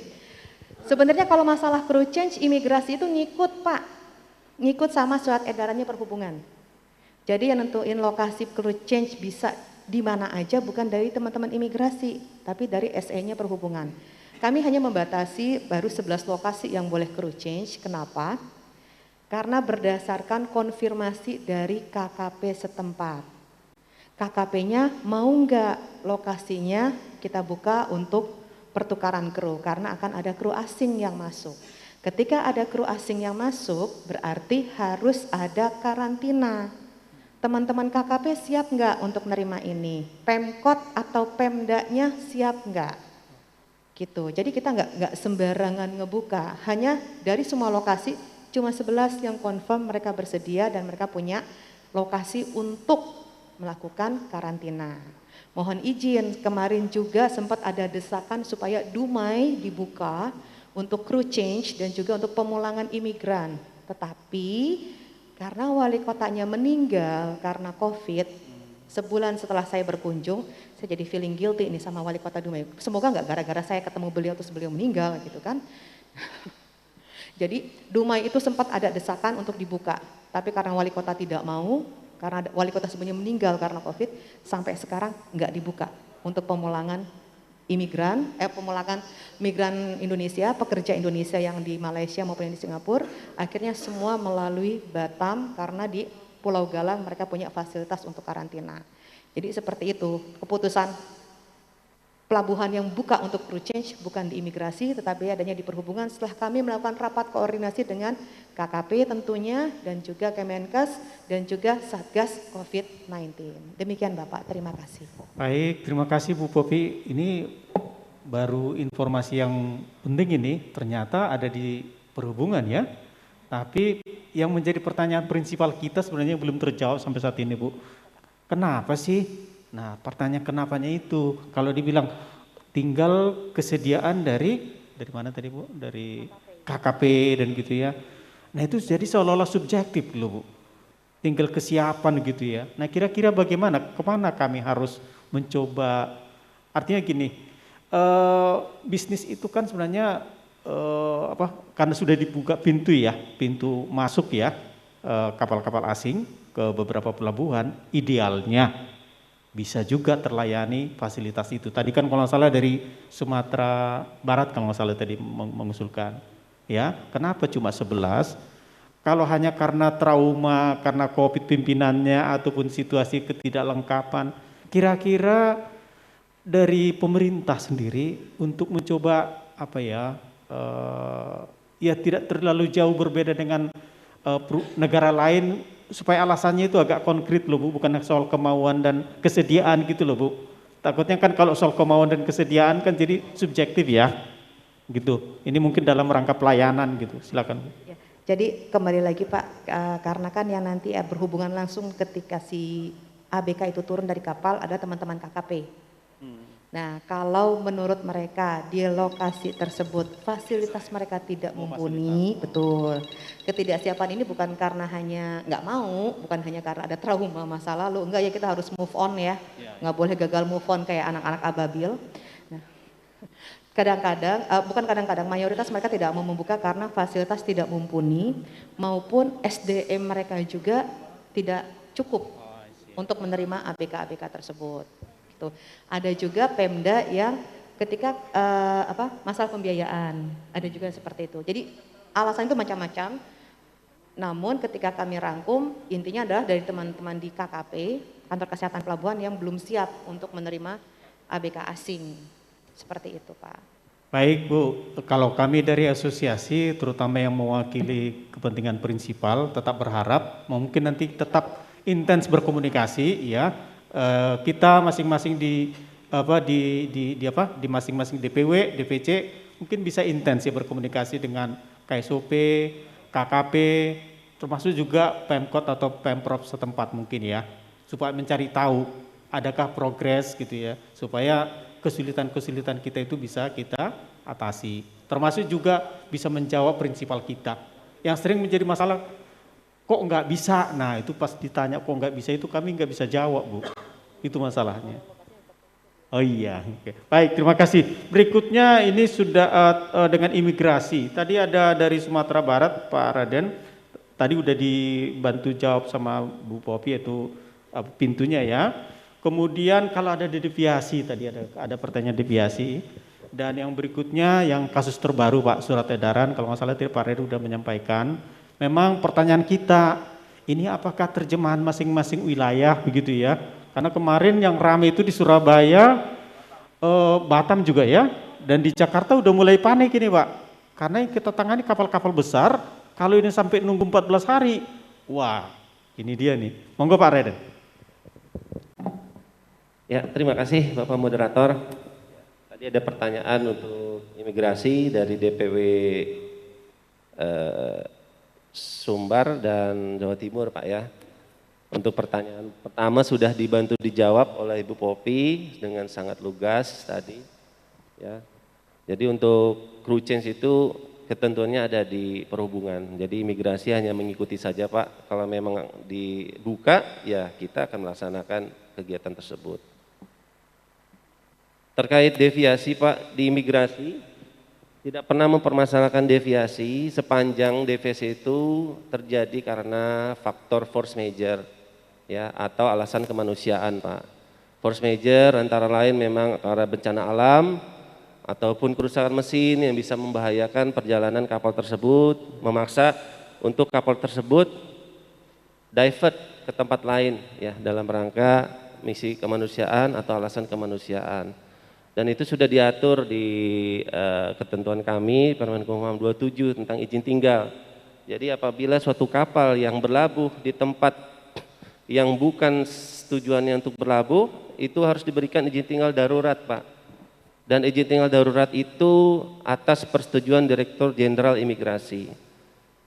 Sebenarnya kalau masalah crew change, imigrasi itu ngikut Pak, ngikut sama surat edarannya perhubungan. Jadi yang nentuin lokasi crew change bisa di mana aja bukan dari teman-teman imigrasi, tapi dari SE-nya perhubungan. Kami hanya membatasi baru 11 lokasi yang boleh crew change, kenapa? Karena berdasarkan konfirmasi dari KKP setempat. KKP-nya mau nggak lokasinya kita buka untuk pertukaran kru, karena akan ada kru asing yang masuk. Ketika ada kru asing yang masuk, berarti harus ada karantina. Teman-teman KKP siap nggak untuk menerima ini? Pemkot atau Pemdanya siap nggak? Gitu. Jadi kita nggak sembarangan ngebuka. Hanya dari semua lokasi, cuma 11 yang confirm mereka bersedia dan mereka punya lokasi untuk melakukan karantina. Mohon izin, kemarin juga sempat ada desakan supaya Dumai dibuka untuk crew change dan juga untuk pemulangan imigran. Tetapi karena wali kotanya meninggal karena COVID, sebulan setelah saya berkunjung, saya jadi feeling guilty ini sama wali kota Dumai. Semoga nggak gara-gara saya ketemu beliau terus beliau meninggal gitu kan. Jadi Dumai itu sempat ada desakan untuk dibuka, tapi karena wali kota tidak mau, karena wali kota sebenarnya meninggal karena COVID, sampai sekarang nggak dibuka untuk pemulangan imigran, pemulangan migran Indonesia, pekerja Indonesia yang di Malaysia maupun yang di Singapura, akhirnya semua melalui Batam karena di Pulau Galang mereka punya fasilitas untuk karantina. Jadi seperti itu, keputusan pelabuhan yang buka untuk crew change bukan di imigrasi tetapi adanya di perhubungan setelah kami melakukan rapat koordinasi dengan KKP tentunya dan juga Kemenkes dan juga Satgas COVID-19. Demikian Bapak, terima kasih. Baik, terima kasih Bu Popi. Ini baru informasi yang penting ini, ternyata ada di perhubungan ya. Tapi yang menjadi pertanyaan prinsipal kita sebenarnya belum terjawab sampai saat ini Bu. Kenapa sih? Nah, pertanyaan kenapanya itu, kalau dibilang tinggal kesediaan dari mana tadi Bu? Dari KKP dan gitu ya. Nah itu jadi seolah-olah subjektif loh Bu. Tinggal kesiapan gitu ya. Nah kira-kira bagaimana, kemana kami harus mencoba, artinya gini, bisnis itu kan sebenarnya karena sudah dibuka pintu ya, pintu masuk ya kapal-kapal asing ke beberapa pelabuhan, idealnya bisa juga terlayani fasilitas itu. Tadi kan kalau nggak salah dari Sumatera Barat kalau nggak salah tadi mengusulkan, ya kenapa cuma 11? Kalau hanya karena trauma, karena COVID pimpinannya ataupun situasi ketidaklengkapan, kira-kira dari pemerintah sendiri untuk mencoba ya tidak terlalu jauh berbeda dengan negara lain supaya alasannya itu agak konkret loh Bu, bukan soal kemauan dan kesediaan gitu loh Bu. Takutnya kan kalau soal kemauan dan kesediaan kan jadi subjektif ya, gitu. Ini mungkin dalam rangka pelayanan gitu, silakan Bu. Ya, jadi kembali lagi Pak, karena kan yang nanti berhubungan langsung ketika si ABK itu turun dari kapal ada teman-teman KKP. Nah, kalau menurut mereka di lokasi tersebut fasilitas mereka tidak mumpuni, betul. Ketidaksiapan ini bukan karena hanya nggak mau, bukan hanya karena ada trauma masa lalu, enggak ya, kita harus move on ya, nggak boleh gagal move on kayak anak-anak ababil. Nah, kadang-kadang, bukan kadang-kadang, mayoritas mereka tidak mau membuka karena fasilitas tidak mumpuni maupun SDM mereka juga tidak cukup untuk menerima ABK-ABK tersebut. Ada juga Pemda yang ketika masalah pembiayaan, ada juga seperti itu. Jadi alasan itu macam-macam. Namun ketika kami rangkum, intinya adalah dari teman-teman di KKP, Kantor Kesehatan Pelabuhan yang belum siap untuk menerima ABK asing. Seperti itu Pak. Baik Bu, kalau kami dari asosiasi terutama yang mewakili kepentingan prinsipal tetap berharap mungkin nanti tetap intens berkomunikasi ya. Kita masing-masing di masing-masing DPW, DPC mungkin bisa intens ya berkomunikasi dengan KSOP, KKP, termasuk juga Pemkot atau Pemprov setempat mungkin ya, supaya mencari tahu adakah progres gitu ya, supaya kesulitan-kesulitan kita itu bisa kita atasi, termasuk juga bisa menjawab prinsipal kita yang sering menjadi masalah. Kok nggak bisa? Nah itu pas ditanya kok nggak bisa itu kami nggak bisa jawab Bu, itu masalahnya. Oh iya, oke. Baik, terima kasih. Berikutnya ini sudah dengan imigrasi. Tadi ada dari Sumatera Barat Pak Raden, tadi udah dibantu jawab sama Bu Popi yaitu pintunya ya. Kemudian kalau ada deviasi, tadi ada pertanyaan deviasi. Dan yang berikutnya yang kasus terbaru Pak, surat edaran, kalau nggak salah tadi Pak Raden sudah menyampaikan. Memang pertanyaan kita, ini apakah terjemahan masing-masing wilayah begitu ya? Karena kemarin yang ramai itu di Surabaya, Batam juga ya, dan di Jakarta udah mulai panik ini Pak. Karena yang kita tangani kapal-kapal besar, kalau ini sampai nunggu 14 hari, wah ini dia nih. Monggo Pak Raden. Ya, terima kasih Bapak Moderator. Tadi ada pertanyaan untuk imigrasi dari DPW Sumbar dan Jawa Timur Pak ya. Untuk pertanyaan pertama sudah dibantu dijawab oleh Ibu Popi dengan sangat lugas tadi ya. Jadi untuk crew change itu ketentuannya ada di perhubungan. Jadi imigrasi hanya mengikuti saja Pak. Kalau memang dibuka ya kita akan melaksanakan kegiatan tersebut. Terkait deviasi Pak di imigrasi, tidak pernah mempermasalahkan deviasi sepanjang deviasi itu terjadi karena faktor force majeure ya atau alasan kemanusiaan Pak. Force majeure antara lain memang karena bencana alam ataupun kerusakan mesin yang bisa membahayakan perjalanan kapal tersebut, memaksa untuk kapal tersebut divert ke tempat lain ya dalam rangka misi kemanusiaan atau alasan kemanusiaan. Dan itu sudah diatur di ketentuan kami Permen-Kumham 27 tentang izin tinggal. Jadi apabila suatu kapal yang berlabuh di tempat yang bukan tujuannya untuk berlabuh, itu harus diberikan izin tinggal darurat Pak. Dan izin tinggal darurat itu atas persetujuan Direktur Jenderal Imigrasi.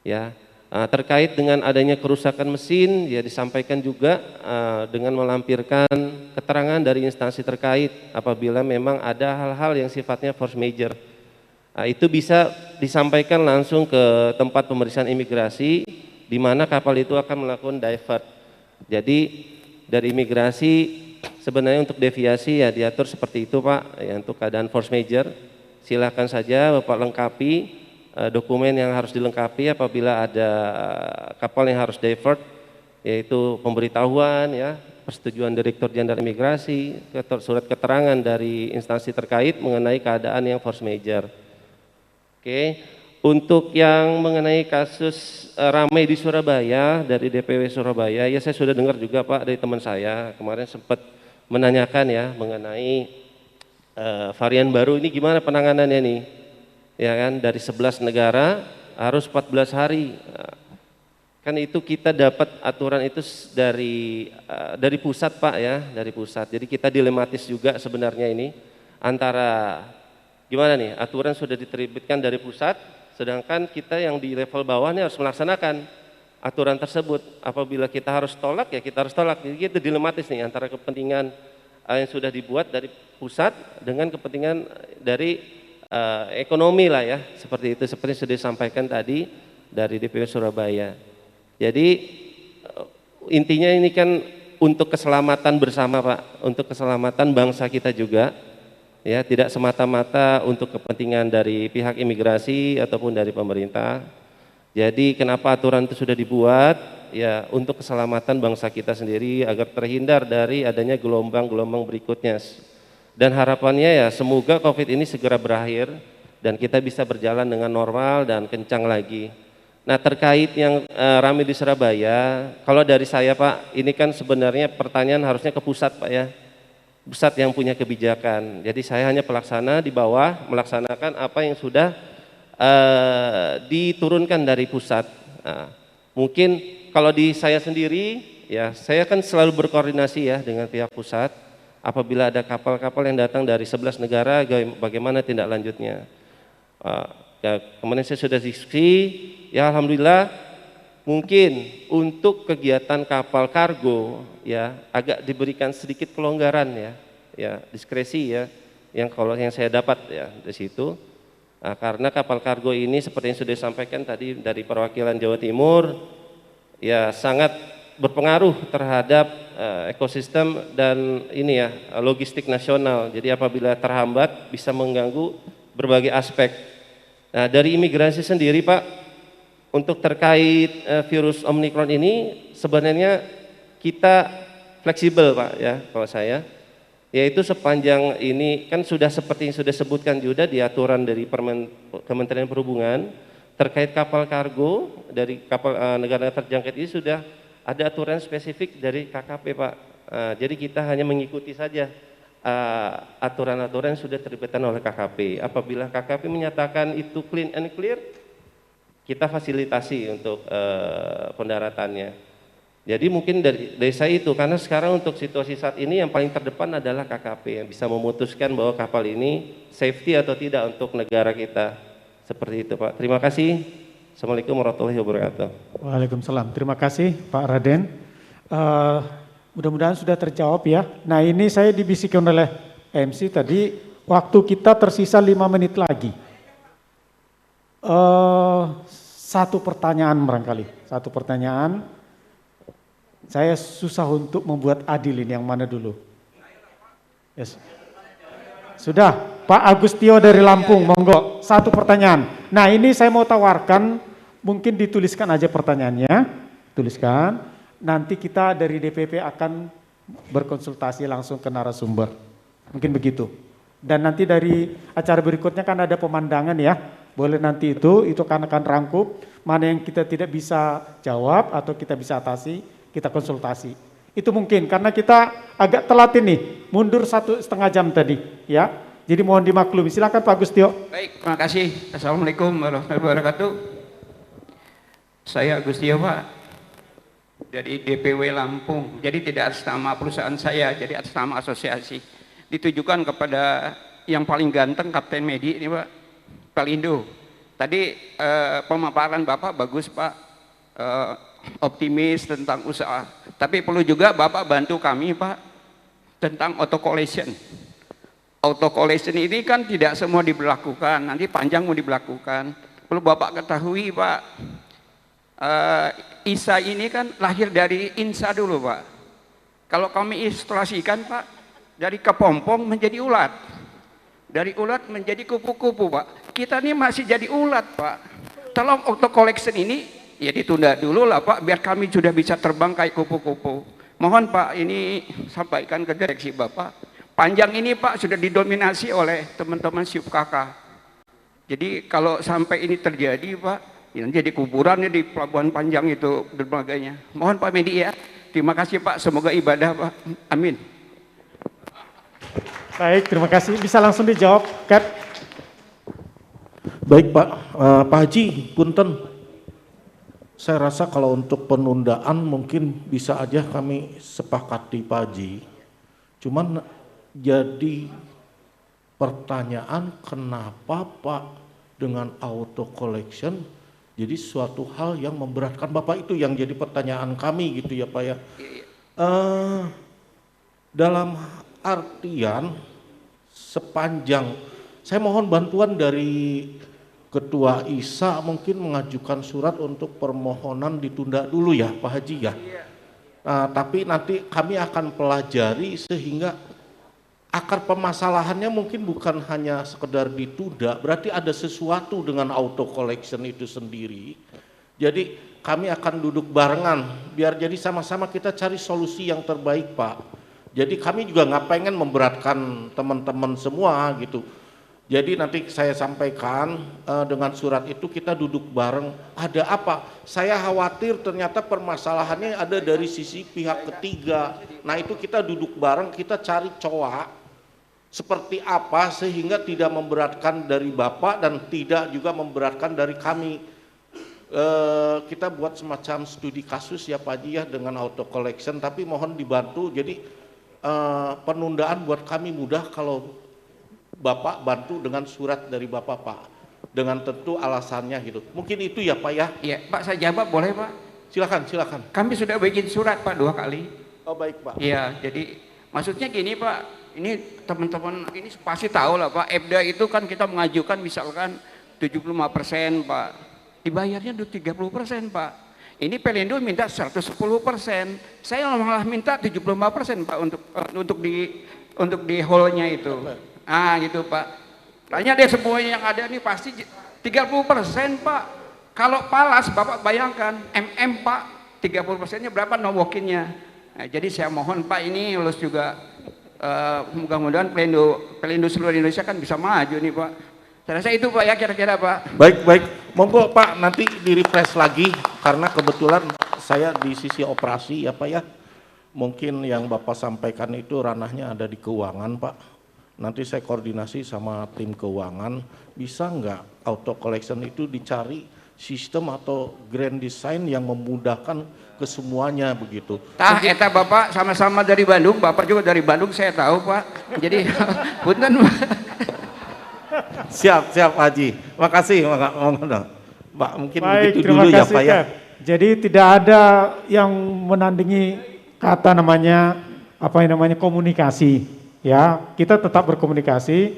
Ya, terkait dengan adanya kerusakan mesin, ya disampaikan juga dengan melampirkan keterangan dari instansi terkait apabila memang ada hal-hal yang sifatnya force majeure. Itu bisa disampaikan langsung ke tempat pemeriksaan imigrasi di mana kapal itu akan melakukan divert. Jadi dari imigrasi sebenarnya untuk deviasi ya diatur seperti itu Pak, ya, untuk keadaan force majeure Silahkan saja Bapak lengkapi dokumen yang harus dilengkapi apabila ada kapal yang harus divert, yaitu pemberitahuan, ya, persetujuan Direktur Jenderal Imigrasi, surat keterangan dari instansi terkait mengenai keadaan yang force majeure. Oke, untuk yang mengenai kasus ramai di Surabaya dari DPW Surabaya, ya saya sudah dengar juga Pak dari teman saya kemarin sempat menanyakan ya mengenai varian baru ini gimana penanganannya nih, ya kan, dari 11 negara harus 14 hari. Kan itu kita dapat aturan itu dari pusat Pak ya, dari pusat. Jadi kita dilematis juga sebenarnya ini antara gimana nih, aturan sudah diterbitkan dari pusat, sedangkan kita yang di level bawah ini harus melaksanakan aturan tersebut. Apabila kita harus tolak ya kita harus tolak. Jadi kita dilematis nih antara kepentingan yang sudah dibuat dari pusat dengan kepentingan dari ekonomi lah ya, seperti itu, seperti yang sudah disampaikan tadi dari DPW Surabaya. Jadi intinya ini kan untuk keselamatan bersama Pak, untuk keselamatan bangsa kita juga, ya, tidak semata-mata untuk kepentingan dari pihak imigrasi ataupun dari pemerintah. Jadi kenapa aturan itu sudah dibuat, ya untuk keselamatan bangsa kita sendiri agar terhindar dari adanya gelombang-gelombang berikutnya. Dan harapannya ya semoga COVID ini segera berakhir dan kita bisa berjalan dengan normal dan kencang lagi. Nah terkait yang ramai di Surabaya, kalau dari saya Pak, ini kan sebenarnya pertanyaan harusnya ke pusat Pak ya, pusat yang punya kebijakan. Jadi saya hanya pelaksana di bawah melaksanakan apa yang sudah diturunkan dari pusat. Nah, mungkin kalau di saya sendiri, ya saya kan selalu berkoordinasi ya dengan pihak pusat. Apabila ada kapal-kapal yang datang dari 11 negara, bagaimana tindak lanjutnya? Ya, kemarin saya sudah diskusi, ya alhamdulillah mungkin untuk kegiatan kapal kargo ya agak diberikan sedikit kelonggaran ya diskresi ya yang kalau yang saya dapat ya di situ. Nah, karena kapal kargo ini seperti yang sudah disampaikan tadi dari perwakilan Jawa Timur ya sangat berpengaruh terhadap ekosistem dan ini ya logistik nasional. Jadi apabila terhambat bisa mengganggu berbagai aspek. Nah, dari imigrasi sendiri Pak, untuk terkait virus Omicron ini sebenarnya kita fleksibel Pak ya kalau saya. Yaitu sepanjang ini kan sudah seperti yang sudah sebutkan juga di aturan dari Kementerian Perhubungan terkait kapal kargo dari kapal negara terjangkit ini sudah ada aturan spesifik dari KKP Pak. Jadi kita hanya mengikuti saja aturan-aturan yang sudah terbitkan oleh KKP. Apabila KKP menyatakan itu clean and clear, kita fasilitasi untuk pendaratannya. Jadi mungkin dari saya itu, karena sekarang untuk situasi saat ini yang paling terdepan adalah KKP yang bisa memutuskan bahwa kapal ini safety atau tidak untuk negara kita. Seperti itu Pak. Terima kasih. Assalamualaikum warahmatullahi wabarakatuh. Waalaikumsalam. Terima kasih Pak Raden. Mudah-mudahan sudah terjawab ya. Nah ini saya dibisikkan oleh MC tadi, waktu kita tersisa 5 menit lagi. Satu pertanyaan barangkali, satu pertanyaan. Saya susah untuk membuat adil ini, yang mana dulu? Yes. Sudah, Pak Agustio dari Lampung, monggo. Satu pertanyaan. Nah ini saya mau tawarkan, mungkin dituliskan aja pertanyaannya, tuliskan. Nanti kita dari DPP akan berkonsultasi langsung ke narasumber. Mungkin begitu. Dan nanti dari acara berikutnya kan ada pemandangan ya. Boleh nanti itu kan akan rangkup. Mana yang kita tidak bisa jawab atau kita bisa atasi, kita konsultasi. Itu mungkin, karena kita agak telat ini. Mundur 1,5 jam tadi ya. Jadi mohon dimaklumi. Silakan Pak Agustio. Baik, terima kasih. Assalamualaikum warahmatullahi wabarakatuh. Saya Agustio Pak. Dari DPW Lampung, jadi tidak atas nama perusahaan saya, jadi atas nama asosiasi. Ditujukan kepada yang paling ganteng Kapten Medi ini Pak, Pelindo. Tadi pemaparan Bapak bagus Pak, optimis tentang usaha. Tapi perlu juga Bapak bantu kami Pak tentang auto collision. Auto collision ini kan tidak semua diberlakukan, nanti panjang mau diberlakukan. Perlu Bapak ketahui Pak, ISA ini kan lahir dari INSA dulu Pak. Kalau kami ilustrasikan Pak, dari kepompong menjadi ulat. Dari ulat menjadi kupu-kupu, Pak. Kita ini masih jadi ulat, Pak. Tolong auto collection ini ya ditunda dulu lah, Pak, biar kami sudah bisa terbang kayak kupu-kupu. Mohon Pak, ini sampaikan ke direksi Bapak. Panjang ini Pak sudah didominasi oleh teman-teman Siup KK. Jadi kalau sampai ini terjadi Pak, ya jadi kuburannya di Pelabuhan Panjang itu dermaganya. Mohon Pak Medi ya. Terima kasih Pak, semoga ibadah Pak. Amin. Baik, terima kasih. Bisa langsung dijawab, Cap. Baik Pak, Pak Haji, punten. Saya rasa kalau untuk penundaan mungkin bisa aja kami sepakati Pak Haji. Cuman jadi pertanyaan kenapa Pak dengan auto collection jadi suatu hal yang memberatkan Bapak, itu yang jadi pertanyaan kami gitu ya Pak ya. Dalam artian sepanjang, saya mohon bantuan dari Ketua ISA mungkin mengajukan surat untuk permohonan ditunda dulu ya Pak Haji ya. Tapi nanti kami akan pelajari sehingga akar permasalahannya mungkin bukan hanya sekedar ditunda, berarti ada sesuatu dengan auto collection itu sendiri. Jadi kami akan duduk barengan biar jadi sama-sama kita cari solusi yang terbaik Pak. Jadi kami juga nggak pengen memberatkan teman-teman semua gitu. Jadi nanti saya sampaikan dengan surat itu kita duduk bareng. Ada apa? Saya khawatir ternyata permasalahannya ada dari sisi pihak ketiga. Nah itu kita duduk bareng, kita cari celah seperti apa sehingga tidak memberatkan dari Bapak dan tidak juga memberatkan dari kami. Kita buat semacam studi kasus ya Pak Haji ya dengan auto collection, tapi mohon dibantu. Jadi penundaan buat kami mudah kalau Bapak bantu dengan surat dari Bapak Pak, dengan tentu alasannya gitu. Mungkin itu ya Pak ya. Iya Pak, saya jawab boleh Pak? Silakan, silakan. Kami sudah bikin surat Pak 2 kali. Oh baik Pak. Iya, jadi maksudnya gini Pak, ini teman-teman ini pasti tahu lah Pak, EBDA itu kan kita mengajukan misalkan 75% Pak, dibayarnya 30% Pak. Ini Pelindo minta 110%, saya malah minta 75% Pak untuk di hall-nya itu. Ah gitu Pak. Tanya deh semuanya yang ada nih pasti 30% Pak. Kalau Palas Bapak bayangkan Pak 30%-nya berapa no walk-in-nya. Nah, jadi saya mohon Pak ini lulus juga mudah-mudahan Pelindo seluruh Indonesia kan bisa maju nih Pak. Saya rasa itu Pak ya kira-kira Pak. Baik, baik. Monggo Pak nanti di-refresh lagi karena kebetulan saya di sisi operasi ya Pak ya. Mungkin yang Bapak sampaikan itu ranahnya ada di keuangan Pak. Nanti saya koordinasi sama tim keuangan, bisa nggak auto collection itu dicari sistem atau grand design yang memudahkan ke semuanya begitu. Eta Bapak sama-sama dari Bandung, Bapak juga dari Bandung saya tahu Pak. Jadi punten Pak. Siap, siap Haji. Makasih Pak, mungkin Baik, begitu dulu ya Pak ya. Jadi tidak ada yang menandingi kata namanya komunikasi. Ya, kita tetap berkomunikasi.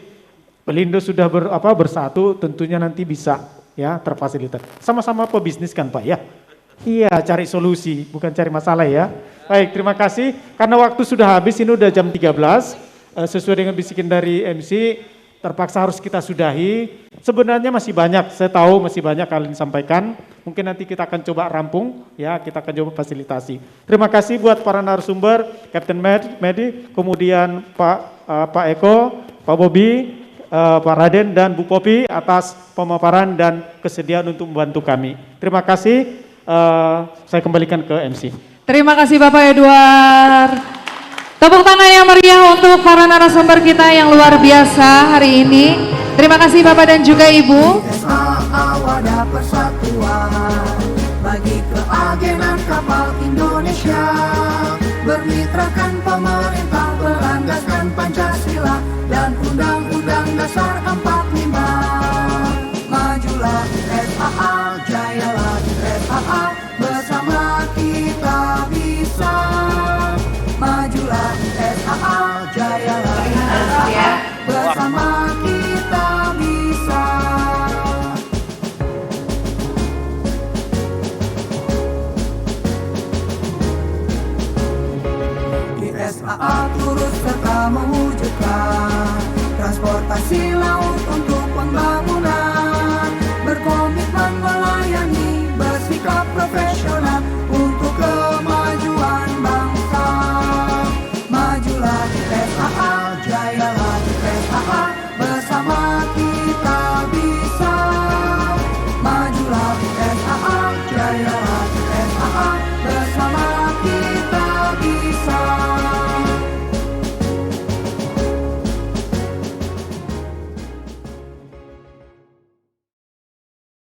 Pelindo sudah bersatu, tentunya nanti bisa ya terfasilitasi. Sama-sama pebisnis kan Pak ya? Iya, cari solusi, bukan cari masalah ya. Baik, terima kasih. Karena waktu sudah habis, ini udah jam 13. Sesuai dengan bisikan dari MC, terpaksa harus kita sudahi. Sebenarnya masih banyak, saya tahu masih banyak kalian sampaikan. Mungkin nanti kita akan coba rampung, ya kita akan coba fasilitasi. Terima kasih buat para narasumber, Kapten Medi, kemudian Pak Eko, Pak Bobi, Pak Raden dan Bu Popi atas pemaparan dan kesediaan untuk membantu kami. Terima kasih, saya kembalikan ke MC. Terima kasih Bapak Edward. Tepuk tangan yang meriah untuk para narasumber kita yang luar biasa hari ini. Terima kasih Bapak dan juga Ibu. Wadah persatuan bagi keagenan kapal Indonesia, bermitrakan pemerintah berlandaskan Pancasila dan Undang-Undang Dasar 45. Majulah SAA, jayalah SAA, bersama kita bisa. Majulah SAA, jayalah SAA, bersama kita bisa. Di SAA turut serta mewujudkan transportasi laut untuk pembangunan